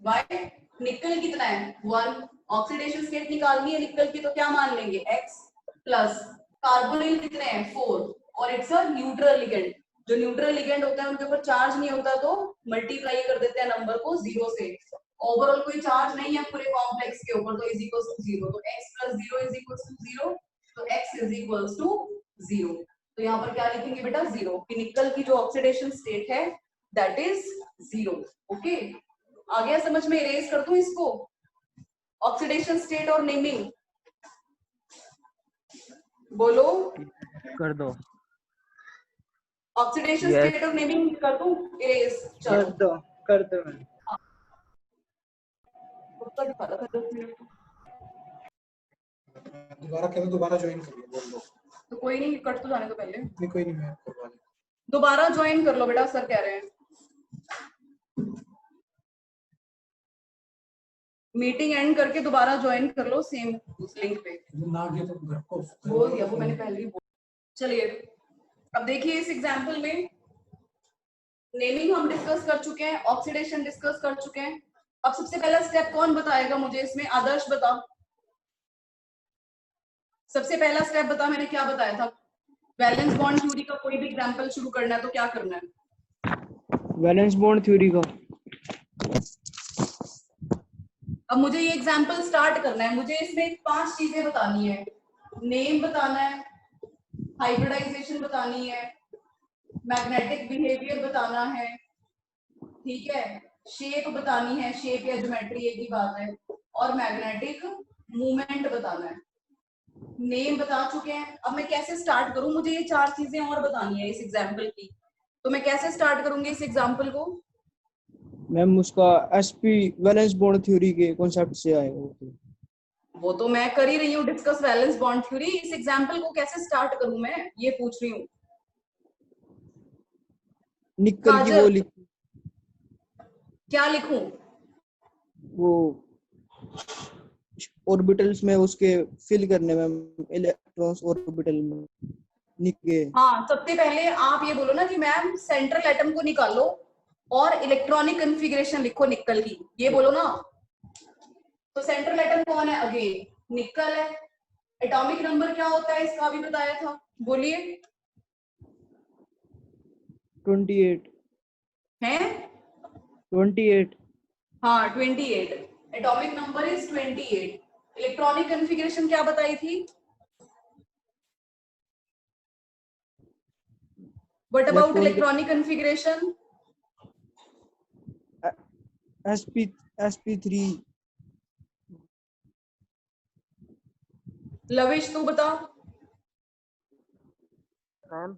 वाई, निकल कितना है? 1। ऑक्सीडेशन स्टेट निकालनी है निकल की, तो क्या मान लेंगे? x प्लस कार्बोनिल कितने हैं? 4, और इट्स अ न्यूट्रल लिगेंड। जो न्यूट्रल लिगेंड होता है उनके ऊपर चार्ज नहीं होता, तो मल्टीप्लाई कर देते हैं नंबर को 0 से। ओवरऑल कोई चार्ज नहीं है पूरे कॉम्प्लेक्स के ऊपर, तो इज इक्वल टू 0। तो x plus 0 is equal to 0, तो x इज इक्वल टू 0। तो यहाँ पर क्या लिखेंगे बेटा? 0, कि निकल की जो ऑक्सीडेशन स्टेट है दैट इज 0। ओके, आ गया समझ में? इरेज कर दूं इसको, ऑक्सीडेशन स्टेट और नेमिंग, बोलो। कर दो। Oxidation Yes. स्टेट और नेमिंग कर दूं इरेज? कर चलो, दो, कर दो मैम। दोबारा कहते, दोबारा ज्वाइन कर लो, बोल दो। तो कोई नहीं, कट तो जाने दो पहले। नहीं कोई नहीं, मैं करवा लूं। दोबारा ज्वाइन कर लो बेटा, सर कह रहे हैं। मीटिंग एंड करके दोबारा ज्वाइन कर लो, सेम उस लिंक पे। ना गया तो घर को बोल दिया वो मैंने पहले ही बोल। चलिए, अब देखिए इस एग्जांपल में नेमिंग हम डिस्कस कर चुके हैं, ऑक्सीडेशन डिस्कस कर चुके हैं। अब सबसे पहला स्टेप कौन बताएगा मुझे इसमें? आदर्श बता, सबसे पहला स्टेप बता, मैंने क्या बताया था? वैलेंस बॉन्ड थ्योरी का कोई भी एग्जांपल शुरू करना है तो क्या करना है? वैलेंस बॉन्ड थ्योरी का। अब मुझे ये एग्जांपल स्टार्ट करना है, मुझे इसमें 5 चीजें बतानी है। नेम बताना है, हाइब्रिडाइजेशन बतानी है, मैग्नेटिक बिहेवियर बताना है, ठीक है, शेप बतानी है, शेप या ज्योमेट्री एक ही बात है, और मैग्नेटिक मूवमेंट बताना है। नेम बता चुके हैं। अब मैं कैसे स्टार्ट करूं? मुझे ये 4 चीजें और बतानी है इस एग्जांपल की, तो मैं कैसे स्टार्ट करूंगी इस एग्जांपल को? मैम उसका एसपी वैलेंस बॉन्ड थ्योरी के कॉन्सेप्ट से आएगा। वो तो मैं कर ही रही हूँ डिस्कस वैलेंस बॉन्ड थ्योरी। इस एग्जांपल को कैसे स्टार्ट करूं मैं, ये पूछ रही हूँ। निकल की वो क्या लिखूं? वो ऑर्बिटल्स में उसके फिल करने में, इलेक्ट्रॉन्स ऑर्बिटल में निके। हाँ, सबसे पहले आप ये बोलो ना कि मैम सेंट्रल एटम को निकालो और इलेक्ट्रॉनिक कॉन्फ़िगरेशन लिखो निकल की, ये बोलो ना। तो सेंट्रल एटम कौन है? अगेन निकल है। एटॉमिक नंबर क्या होता है इसका भी बताया था, बोलिए। 28 है? 28। हाँ 28, atomic number is 28। Electronic configuration क्या बताई थी? What about electronic configuration? sp3। Lavish तू बता। मैम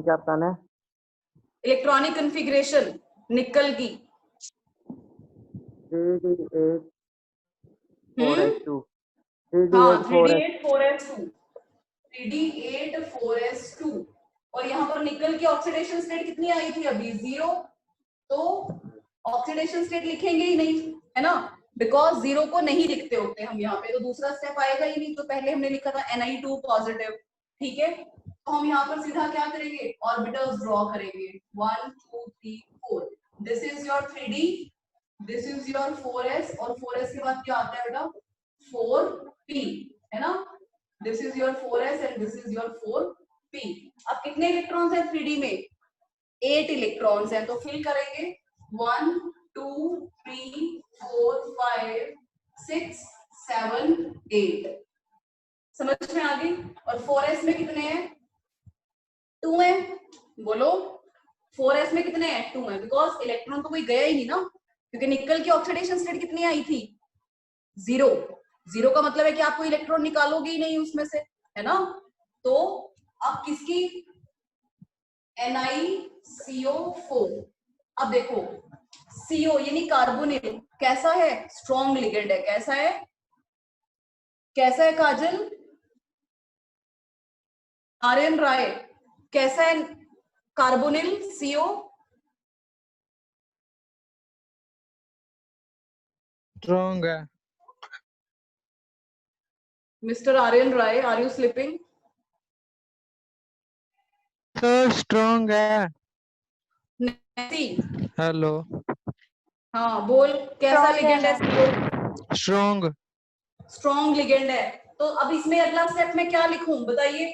क्या बताना है? इलेक्ट्रॉनिक कॉन्फ़िगरेशन निकल की। 3d8 4s2। हाँ 3d8 4s2, 3d8 4s2। और यहाँ पर निकल की ऑक्सीडेशन स्टेट कितनी आई थी अभी? 0। तो ऑक्सीडेशन स्टेट लिखेंगे ही नहीं, है ना, बिकॉज 0 को नहीं लिखते होते हम यहाँ पे, तो दूसरा स्टेप आएगा ही नहीं। तो पहले हमने लिखा था Na2 पॉजिटिव, ठीक है, तो हम यहाँ पर सीधा क्या करेंगे, ऑर्बिटल्स ड्रॉ करेंगे 1 2 3 4। This is your 3D, this is your 4s, और 4s के बाद क्या आता है बेटा 4p, है ना, this is your 4s and this is your 4p। अब कितने इलेक्ट्रॉन्स हैं 3D में, 8 इलेक्ट्रॉन्स हैं, तो फिल करेंगे 1 2 3 4 5 6 7 8। समझ में आ गई। और 4s में कितने हैं, 2 है, बोलो 4s में कितने हैं, 2 है, बिकॉज इलेक्ट्रॉन तो कोई गया ही नहीं ना, क्योंकि निकल की ऑक्सीडेशन स्टेट कितनी आई थी 0। 0 का मतलब है कि आप कोई इलेक्ट्रॉन निकालोगे ही नहीं उसमें से, है ना। तो अब किसकी NiCO4। अब देखो CO यानी कार्बोनिल कैसा है, स्ट्रॉन्ग लिगेंड है, कैसा है, कैसा है काजल, आर्यन राय, कैसा है कार्बोनिल CO? स्ट्रॉन्ग है। Mister Aryan Rai, are you sleeping? तो स्ट्रॉन्ग है। नैन्सी, हेलो। हाँ बोल, कैसा Strong लिगेंड है है। CO? स्ट्रॉन्ग। स्ट्रॉन्ग लिगेंड है। तो अब इसमें अगला स्टेप में क्या लिखूं बताइए,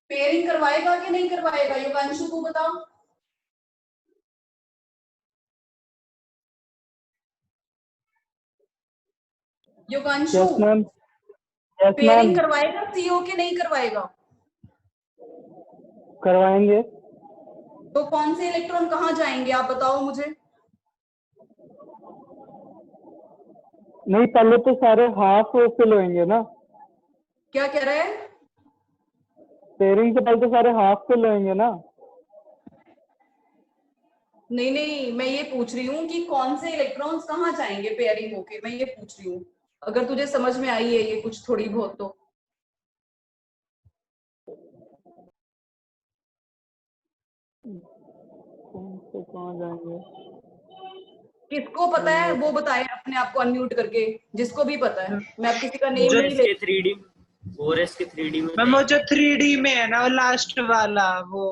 पेयरिंग करवाएगा कि नहीं करवाएगा, योगांशु को बताओ। Yogansh, yes ma'am, yes ma'am, pairing करवाएगा CO के नहीं करवाएगा? करवाएंगे। तो कौन से इलेक्ट्रॉन कहाँ जाएंगे आप बताओ मुझे। नहीं, पहले तो सारे हाफ फिल होंगे ना, क्या कह रहा है? पेयरिंग से पहले तो सारे हाफ फिल होंगे ना। नहीं नहीं, मैं ये पूछ रही हूँ कि कौन से इलेक्ट्रॉन्स कहाँ जाएंगे पेयरिंग होके, मैं ये पूछ रही हूँ, अगर तुझे समझ में आई है ये कुछ थोड़ी बहुत तो। कहाँ जाएंगे, किसको पता है वो बताए अपने आप को अनम्यूट करके, जिसको भी पता है, मैं अब किसी का नेम जो नहीं ले। इसके 3D 4s के 3D में मैम वो जो 3D में है ना, वो लास्ट वाला वो।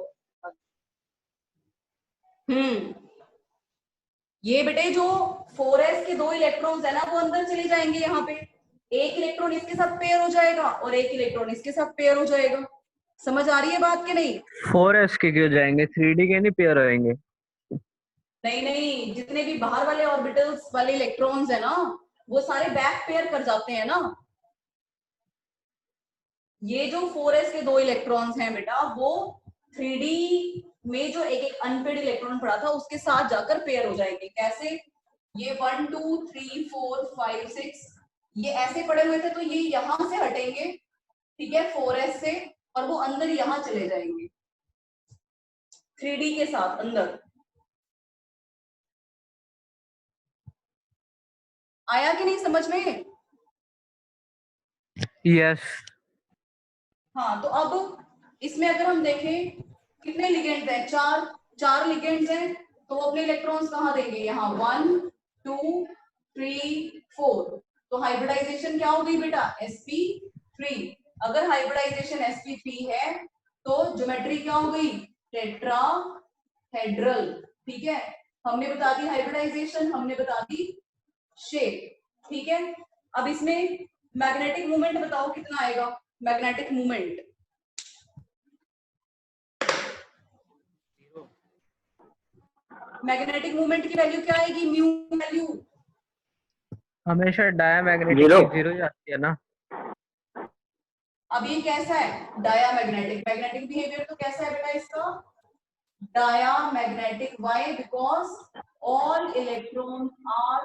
ये बेटे जो 4s के 2 इलेक्ट्रॉन्स है ना, वो अंदर चले जाएंगे यहाँ पे, एक इलेक्ट्रॉन इसके साथ पेयर हो जाएगा और एक इलेक्ट्रॉन इसके साथ पेयर हो जाएगा। समझ आ रही है बात कि नहीं? 4s के क्यों जाएंगे, 3D के नहीं पेयर होएंगे। नहीं नहीं, जितने भी बाहर वाले ऑर्बिटल्स वाले इलेक्ट्रॉन्स है ना, वो सारे बैक पेयर कर जाते हैं ना। ये जो 4s के 2 इलेक्ट्रॉन्स हैं बेटा, वो 3D में जो एक एक अनपेड इलेक्ट्रॉन पड़ा था उसके साथ जाकर पेयर हो जाएंगे। कैसे? ये 1 2 3 4 5 6 ये ऐसे पड़े हुए थे, तो ये यहां से हटेंगे, ठीक है, 4s से, और वो अंदर यहां चले जाएंगे 3D के साथ अंदर। आया कि नहीं समझ में? यस। हाँ, तो अब इसमें अगर हम देखें कितने लिगेंड्स हैं, चार लिगेंड्स हैं, तो वो अपने इलेक्ट्रॉन्स कहाँ देंगे, यहाँ 1 2 3 4। तो हाइब्रिडाइजेशन क्या हो गई बेटा, sp3। अगर हाइब्रिडाइजेशन sp3 है तो ज्योमेट्री क्या हो गई, टेट्राहेड्रल। ठीक है, हमने बता दी हाइब्रिडाइजेशन, हमने बता दी शेप। ठीक है, अब इसमें मैग्नेटिक मूवमेंट बताओ कितना आएगा, मैग्नेटिक मूवमेंट। मैग्नेटिक मूवमेंट की वैल्यू क्या आएगी, म्यू वैल्यू। हमेशा डायमैग्नेटिक जीरो जाती है ना। अब ये कैसा है, डायामैग्नेटिक। मैग्नेटिक बिहेवियर तो कैसा है बेटा इसका, diamagnetic. Why? Because all electron are,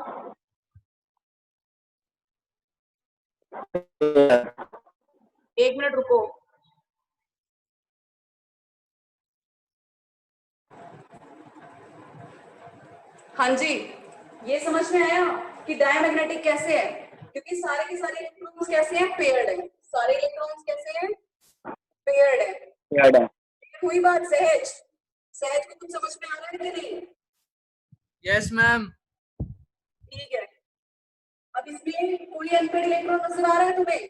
एक मिनट रुको, हाँ जी, ये समझ में आया कि डायमैग्नेटिक कैसे है, क्योंकि सारे के सारे इलेक्ट्रॉन्स कैसे हैं, पेयर्ड है। सारे इलेक्ट्रॉन्स कैसे हैं, पेयर्ड है। याद है। कोई बात सहज, सहज को कुछ समझ में आ रहा है कि नहीं? Yes ma'am. ठीक है, अब इसमें कोई अनपेड इलेक्ट्रॉन नजर आ रहा है तुम्हें?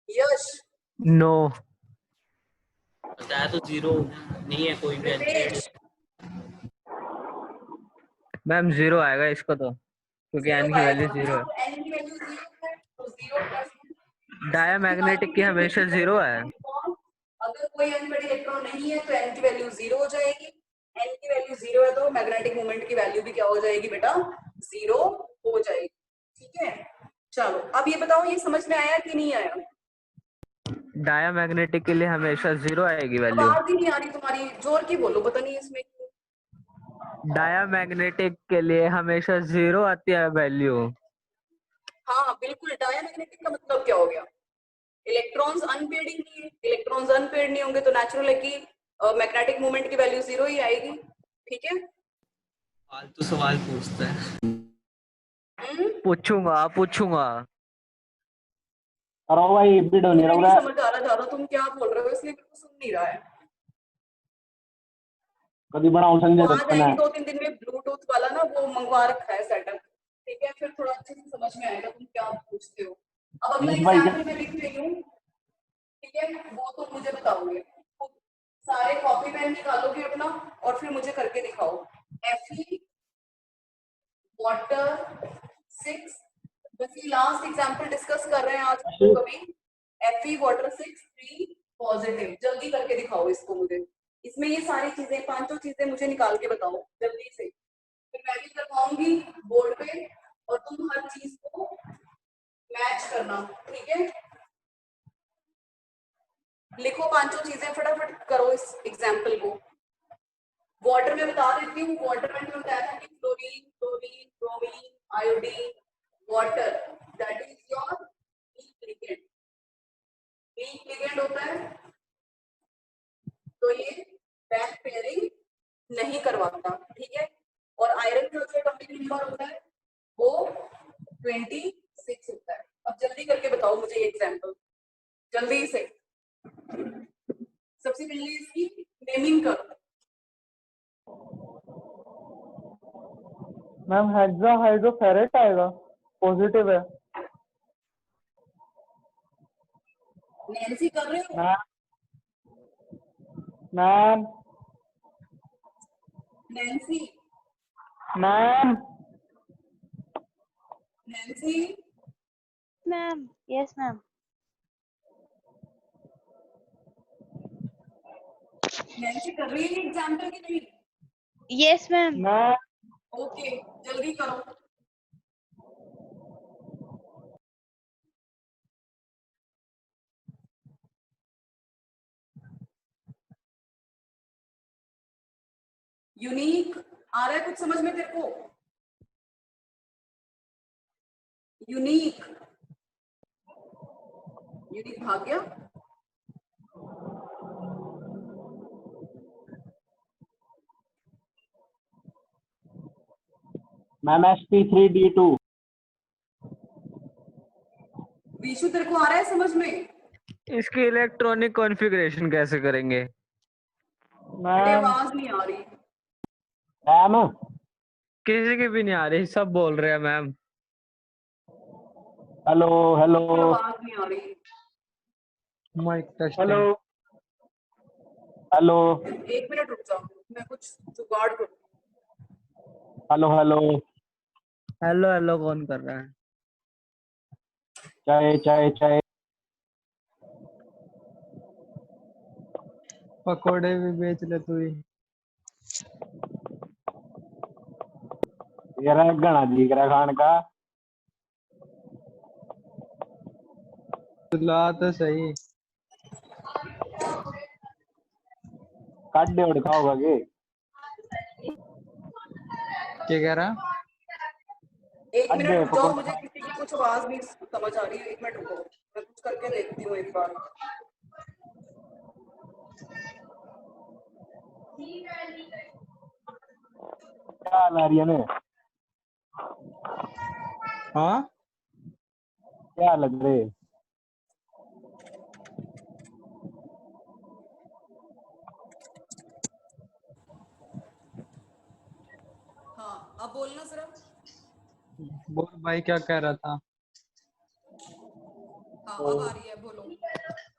यश, नो बताया तो 0 नहीं है कोई भी अनपेड। रितेश, मैम 0 आएगा इसको तो, क्योंकि जीरो n की आएगा वैल्यू है 0 ना? है। तो n की वैल्यू 0 है तो 0 प्लस डायामैग्नेटिक की हमेशा 0 है। अगर कोई अनपेड इलेक्ट्रॉन नहीं है तो n की वैल्यू 0 हो जाएगी। n की वैल्यू 0 है तो मैग्नेटिक मोमेंट की वैल्यू भी क्या हो जाएगी बेटा? 0 हो जाएगी। ठीक है, चलो अब ये बताओ, ये समझ में आया कि नहीं आया? डायामैग्नेटिक के लिए हमेशा 0 आएगी वैल्यू। आवाज ही नहीं आ रही तुम्हारी, जोर की बोलो, पता नहीं इसमें क्यों। डायामैग्नेटिक के लिए हमेशा 0 आती है वैल्यू। हाँ बिल्कुल, डायमैग्नेटिक का मतलब क्या हो गया? इलेक्ट्रॉन्स अनपेड ही नहीं है, इलेक्ट्रॉन्स अनपेड नहीं होंगे तो नेचुरल है कि मैग्नेटिक मोमेंट की वैल्यू 0 ही आएगी। ठीक है, फालतू सवाल पूछता है। पूछूंगा। अरे भाई वीडियो नहीं मुझे रहा नहीं है। समझ आ रहा ज्यादा तुम क्या बोल रहे हो, इसलिए मेरे को सुन नहीं रहा है। कभी बनाओ संजय वहां दत्त ने। जाएंगे 2-3 दिन में, ब्लूटूथ वाला ना वो मंगवा रखा है सेटअप। ठीक है, फिर थोड़ा अच्छे से समझ में आएगा तुम क्या पूछते हो। अब अगला यश भाई एग्जाम्पल मैं लिख रही हूँ, ठीक है, वो तो मुझे बताओगे। सारे कॉपी पेन निकालोगे अपना और फिर मुझे करके दिखाओ। Fe वाटर 6, बस ये लास्ट एग्जांपल डिस्कस कर रहे हैं आज हम लोग अभी। Fe वाटर 6 3 पॉजिटिव, जल्दी करके दिखाओ इसको मुझे। इसमें ये सारी चीजें, पांचों चीजें मुझे निकाल के बताओ जल्दी से, फिर मैं भी करवाऊंगी बोर्ड पे और तुम हर चीज को मैच करना। ठीक है, लिखो पांचों चीजें, फटाफट करो इस एग्जाम्पल को। वाटर में बता देती हूँ, वाटर में बताया था कि chlorine, chlorine, bromine, iodine, water, that is your week ligand. Week ligand होता है तो ये बैक पेयरिंग नहीं करवाता। ठीक है, और आयरन का जो एटॉमिक नंबर होता है वो 26 होता है। अब जल्दी करके बताओ मुझे ये एग्जाम्पल, जल्दी से। सबसे पहले इसकी नेमिंग करो। मैम हेक्सा हाइड्रोफेरेट आएगा, पॉजिटिव है। नैन्सी कर रहे हो? Ma'am Nancy, ma'am Nancy, ma'am, yes ma'am. Nancy कर रही है एग्जाम्पल की नहीं? Yes ma'am. ओके, जल्दी करो। यूनिक आ रहा है कुछ समझ में तेरे को? यूनिक, यूनिक भाग गया। Ma'am sp3d2। विशु तेरे को आ रहा है समझ में? इसकी इलेक्ट्रॉनिक कॉन्फ़िगरेशन कैसे करेंगे? अरे आवाज नहीं आ रही। मैम किसी की भी नहीं आ रही, सब बोल रहे हैं मैम। हेलो हेलो आवाज नहीं आ रही। Mic test. Hello hello 1 minute रुक जाओ, मैं कुछ जुगाड़ करूँ। हेलो हेलो हेलो हेलो कौन कर रहा है? चाय चाय चाय। पकोड़े भी बेच ले तू ही। यार गाना दिख रहा खान का। ला तो सही। काटे उड़ खाओगा के? क्या कह रहा? 1 मिनट अड्डे रुक जाओ, पकौड़े मुझे किसी की कुछ आवाज नहीं समझ आ रही है। 1 मिनट रुको, मैं कुछ करके देखती हूँ एक बार। क्या ला रही है ने? हाँ क्या लग रहे? अब बोलना जरा। बोल भाई क्या कह रहा था? हाँ अब आ रही है, बोलो।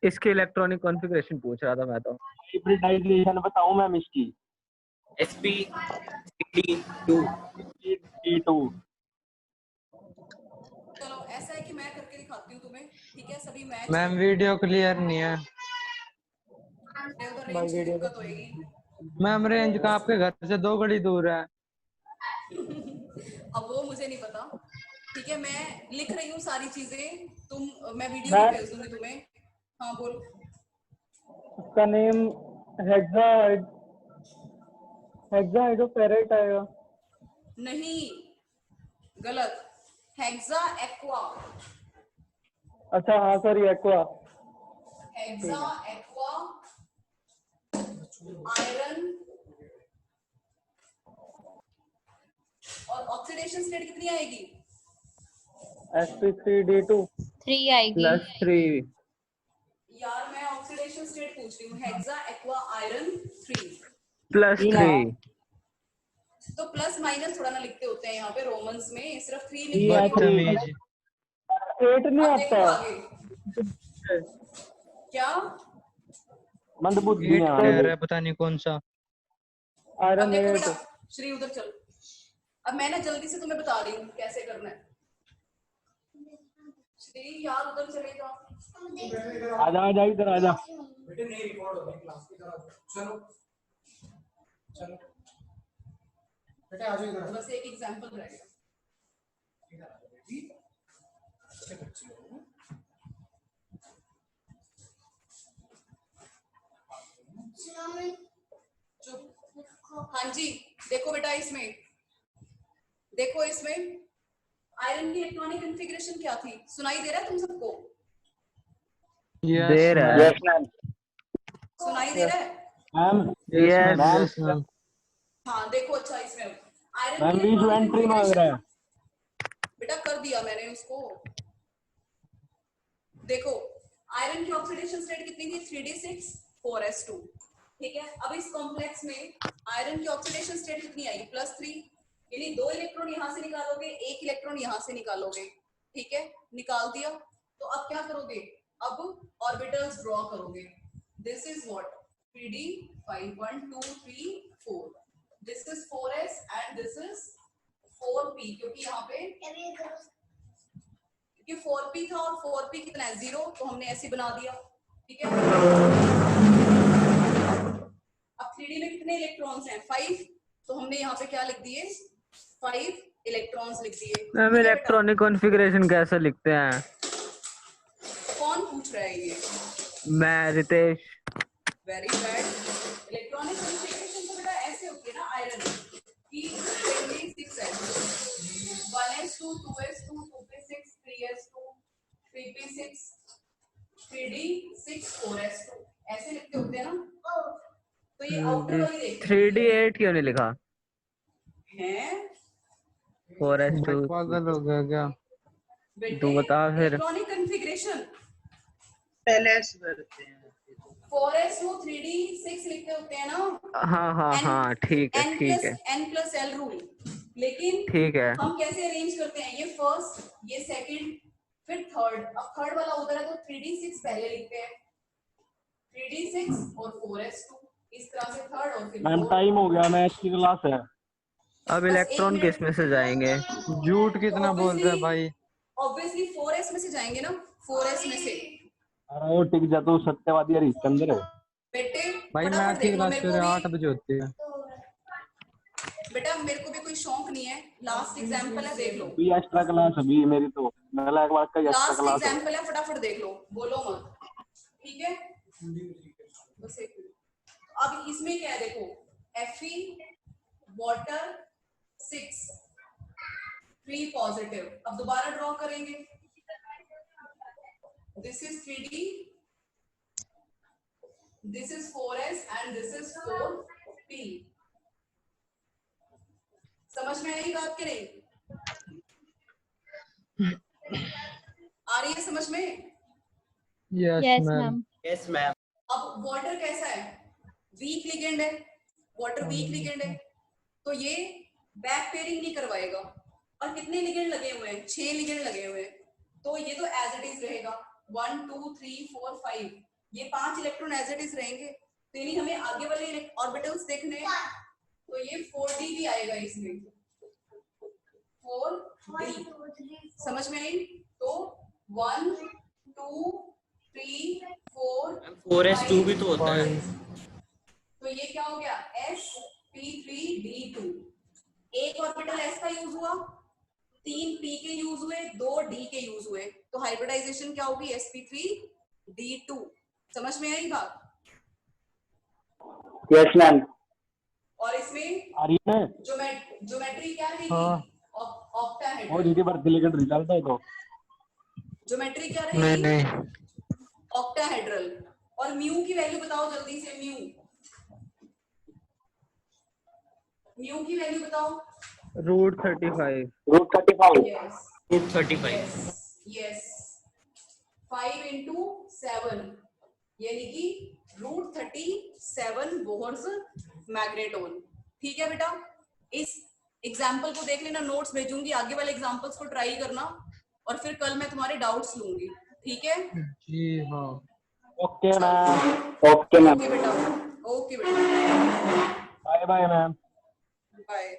इसके इलेक्ट्रॉनिक कॉन्फ़िगरेशन पूछ रहा था मैं तो। हाइब्रिडाइजेशन बताऊं मैम इसकी? sp2 T2 चलो ऐसा है कि मैं करके दिखाती हूँ तुम्हें, ठीक है? सभी मैच मैम वीडियो क्लियर नहीं है। उधर रेंज की दिक्कत होएगी। मैम रेंज का आपके घर से 2 गली दूर है। अब वो मुझे नहीं पता, ठीक है? मैं लिख रही हूँ सारी चीजें, मैं वीडियो मैं- भी भेज दूंगी तुम्हें। हाँ बोल। उसका नेम हेक्साहाइड्रोफेरेट आएगा। नहीं, गलत। Hexa aqua. अच्छा हाँ sorry aqua. Hexa aqua iron. और ऑक्सीडेशन स्टेट कितनी आएगी? sp3d2 3 आएगी। +3 यार मैं ऑक्सीडेशन स्टेट पूछ रही हूँ। Hexa aqua iron 3। +3 तो प्लस माइनस थोड़ा ना लिखते होते हैं यहाँ पे रोमन्स में, सिर्फ 3 लिख Yeah, दो। बदतमीज। 8 नहीं अब देखो आता। आगे क्या। मंदबुद्धि 8 है कह रहा है, पता नहीं कौन सा। अब आयरन देखो 8 बेटा, श्री उधर चल। अब मैं ना जल्दी से तुम्हें बता रही हूँ कैसे करना है। श्री यार उधर चले जाओ। आजा इधर आजा। बेटे नहीं रिकॉर्ड हो रही क्लास की तरह। चलो चलो बेटे आ जाओ इधर। बस एक एग्जांपल रहेगा। अच्छे बच्चे हो। चुप। हाँ जी देखो बेटा, इसमें देखो, इसमें आयरन की इलेक्ट्रॉनिक कॉन्फ़िगरेशन क्या थी? सुनाई दे रहा है तुम सबको? दे रहा है। Yes ma'am. सुनाई दे रहा है? Ma'am yes Yes. Ma'am, yes ma'am. हाँ देखो, अच्छा इसमें आयरन मैम की इलेक्ट्रॉनिक एंट्री मांग रहा है। बेटा कर दिया मैंने उसको। देखो आयरन की ऑक्सीडेशन स्टेट कितनी थी? 3d6 4s2। ठीक है, अब इस कॉम्प्लेक्स में आयरन की ऑक्सीडेशन स्टेट कितनी आई? +3। यानी 2 इलेक्ट्रॉन यहां से निकालोगे, 1 इलेक्ट्रॉन यहां से निकालोगे। ठीक है, निकाल दिया। तो अब क्या करोगे? अब ऑर्बिटल्स ड्रॉ करोगे। This is what 3d 5 1 2 3 4। This is 4s and this is 4p, क्योंकि यहाँ पे क्योंकि 4p था और 4p कितना है? 0, तो हमने ऐसे बना दिया। ठीक है, अब 3d में कितने इलेक्ट्रॉन्स हैं? 5, तो हमने यहाँ पे क्या लिख दिए? 5 इलेक्ट्रॉन्स लिख दिए। मैम इलेक्ट्रॉनिक कॉन्फ़िगरेशन कैसे लिखते हैं? कौन पूछ रहा है ये? मैं Ritesh. Very bad. Electronic configuration तो बेटा ऐसे होती है ना आयरन की। 26 है, 1s2 2s2 2p6 3s2 3p6 3d6 4s2 ऐसे लिखते होते हैं ना। तो ये आउटर वाली देखते 3d8 क्यों नहीं लिखा? हैं 4s2 पागल हो गया क्या? बेटे? तू बता फिर। इलेक्ट्रॉनिक कॉन्फ़िगरेशन पहले ऐसे करते हैं। 4s2 3d6 लिखते होते हैं ना। हाँ ठीक है ठीक है n+l रूल। लेकिन ठीक है। हम कैसे अरेंज करते हैं? ये फर्स्ट, ये सेकंड, फिर थर्ड। अब थर्ड वाला उधर है तो 3d6 पहले लिखते हैं, 3d6 और 4s2 इस तरह से थर्ड और फिर मैम फोर्थ। टाइम हो गया, मैथ की क्लास है। अब इलेक्ट्रॉन किस में से जाएंगे? झूठ कितना बोल रहा है भाई? ऑब्वियसली 4s में से जाएंगे ना, 4s में से। अरे वो टिक जा, तू सत्यवादी हरिश्चंद्र है। बेटे भाई फटाफट मैथ की देख लो, क्लास मेरे फिर को 8 भी बजे होती है। बेटा मेरे को भी कोई शौक नहीं है। लास्ट एग्जांपल है, देख लो। भी एक्स्ट्रा क्लास अभी मेरी तो मैं एक बार का एक्स्ट्रा लास्ट क्लास है। एग्जांपल है, फटाफट देख लो, बोलो मत। ठीक है, बस एक मिनट। अब इसमें क्या है देखो, Fe वाटर 6 3 पॉजिटिव। अब दोबारा ड्रॉ करेंगे। This is 3d, this is 4s and this is 4p। समझ में आई बात कि नहीं? आ रही है समझ में? Yes yes ma'am. Ma'am. Yes ma'am. अब वाटर कैसा है? वीक लिगेंड है, वाटर वीक लिगेंड है, तो ये बैक पेयरिंग नहीं करवाएगा। और कितने लिगेंड लगे हुए हैं? 6 लिगेंड लगे हुए हैं। तो ये तो एज इट इज रहेगा 1 2 3 4 5, ये 5 इलेक्ट्रॉन एज इट इज रहेंगे। तो यानी हमें आगे वाले ऑर्बिटल्स देखने हैं, तो ये 4d भी आएगा इसमें, 4d। समझ में आई? तो 1 2 3 4 4s2 भी तो होता है। तो ये क्या हो गया? sp3d2। एक ऑर्बिटल s का यूज हुआ, 3 p के यूज हुए, 2 d के यूज हुए, तो हाइब्रिडाइजेशन क्या होगी? sp3d2। समझ में आई बात? Yes ma'am. और इसमें आ रही है ज्योमेट्री क्या रहेगी? हाँ। ऑक्टाहेड्रल। और इनके बर्थ लेकर रिजल्ट है तो ज्योमेट्री क्या नहीं रहेगी? नहीं, ऑक्टाहेड्रल। और म्यू की वैल्यू बताओ जल्दी से। म्यू की वैल्यू बताओ। √35। यस √35। यस 5 into 7 यानी कि √37 बोहर्स मैग्नेटोन। ठीक है बेटा, इस एग्जाम्पल को देख लेना, नोट्स भेजूंगी, आगे वाले एग्जाम्पल्स को ट्राई करना और फिर कल मैं तुम्हारे डाउट्स लूंगी। ठीक है जी हाँ। Okay ma'am. Okay ma'am. Okay बेटा, ओके बेटा, बाय बाय मैम। बाय।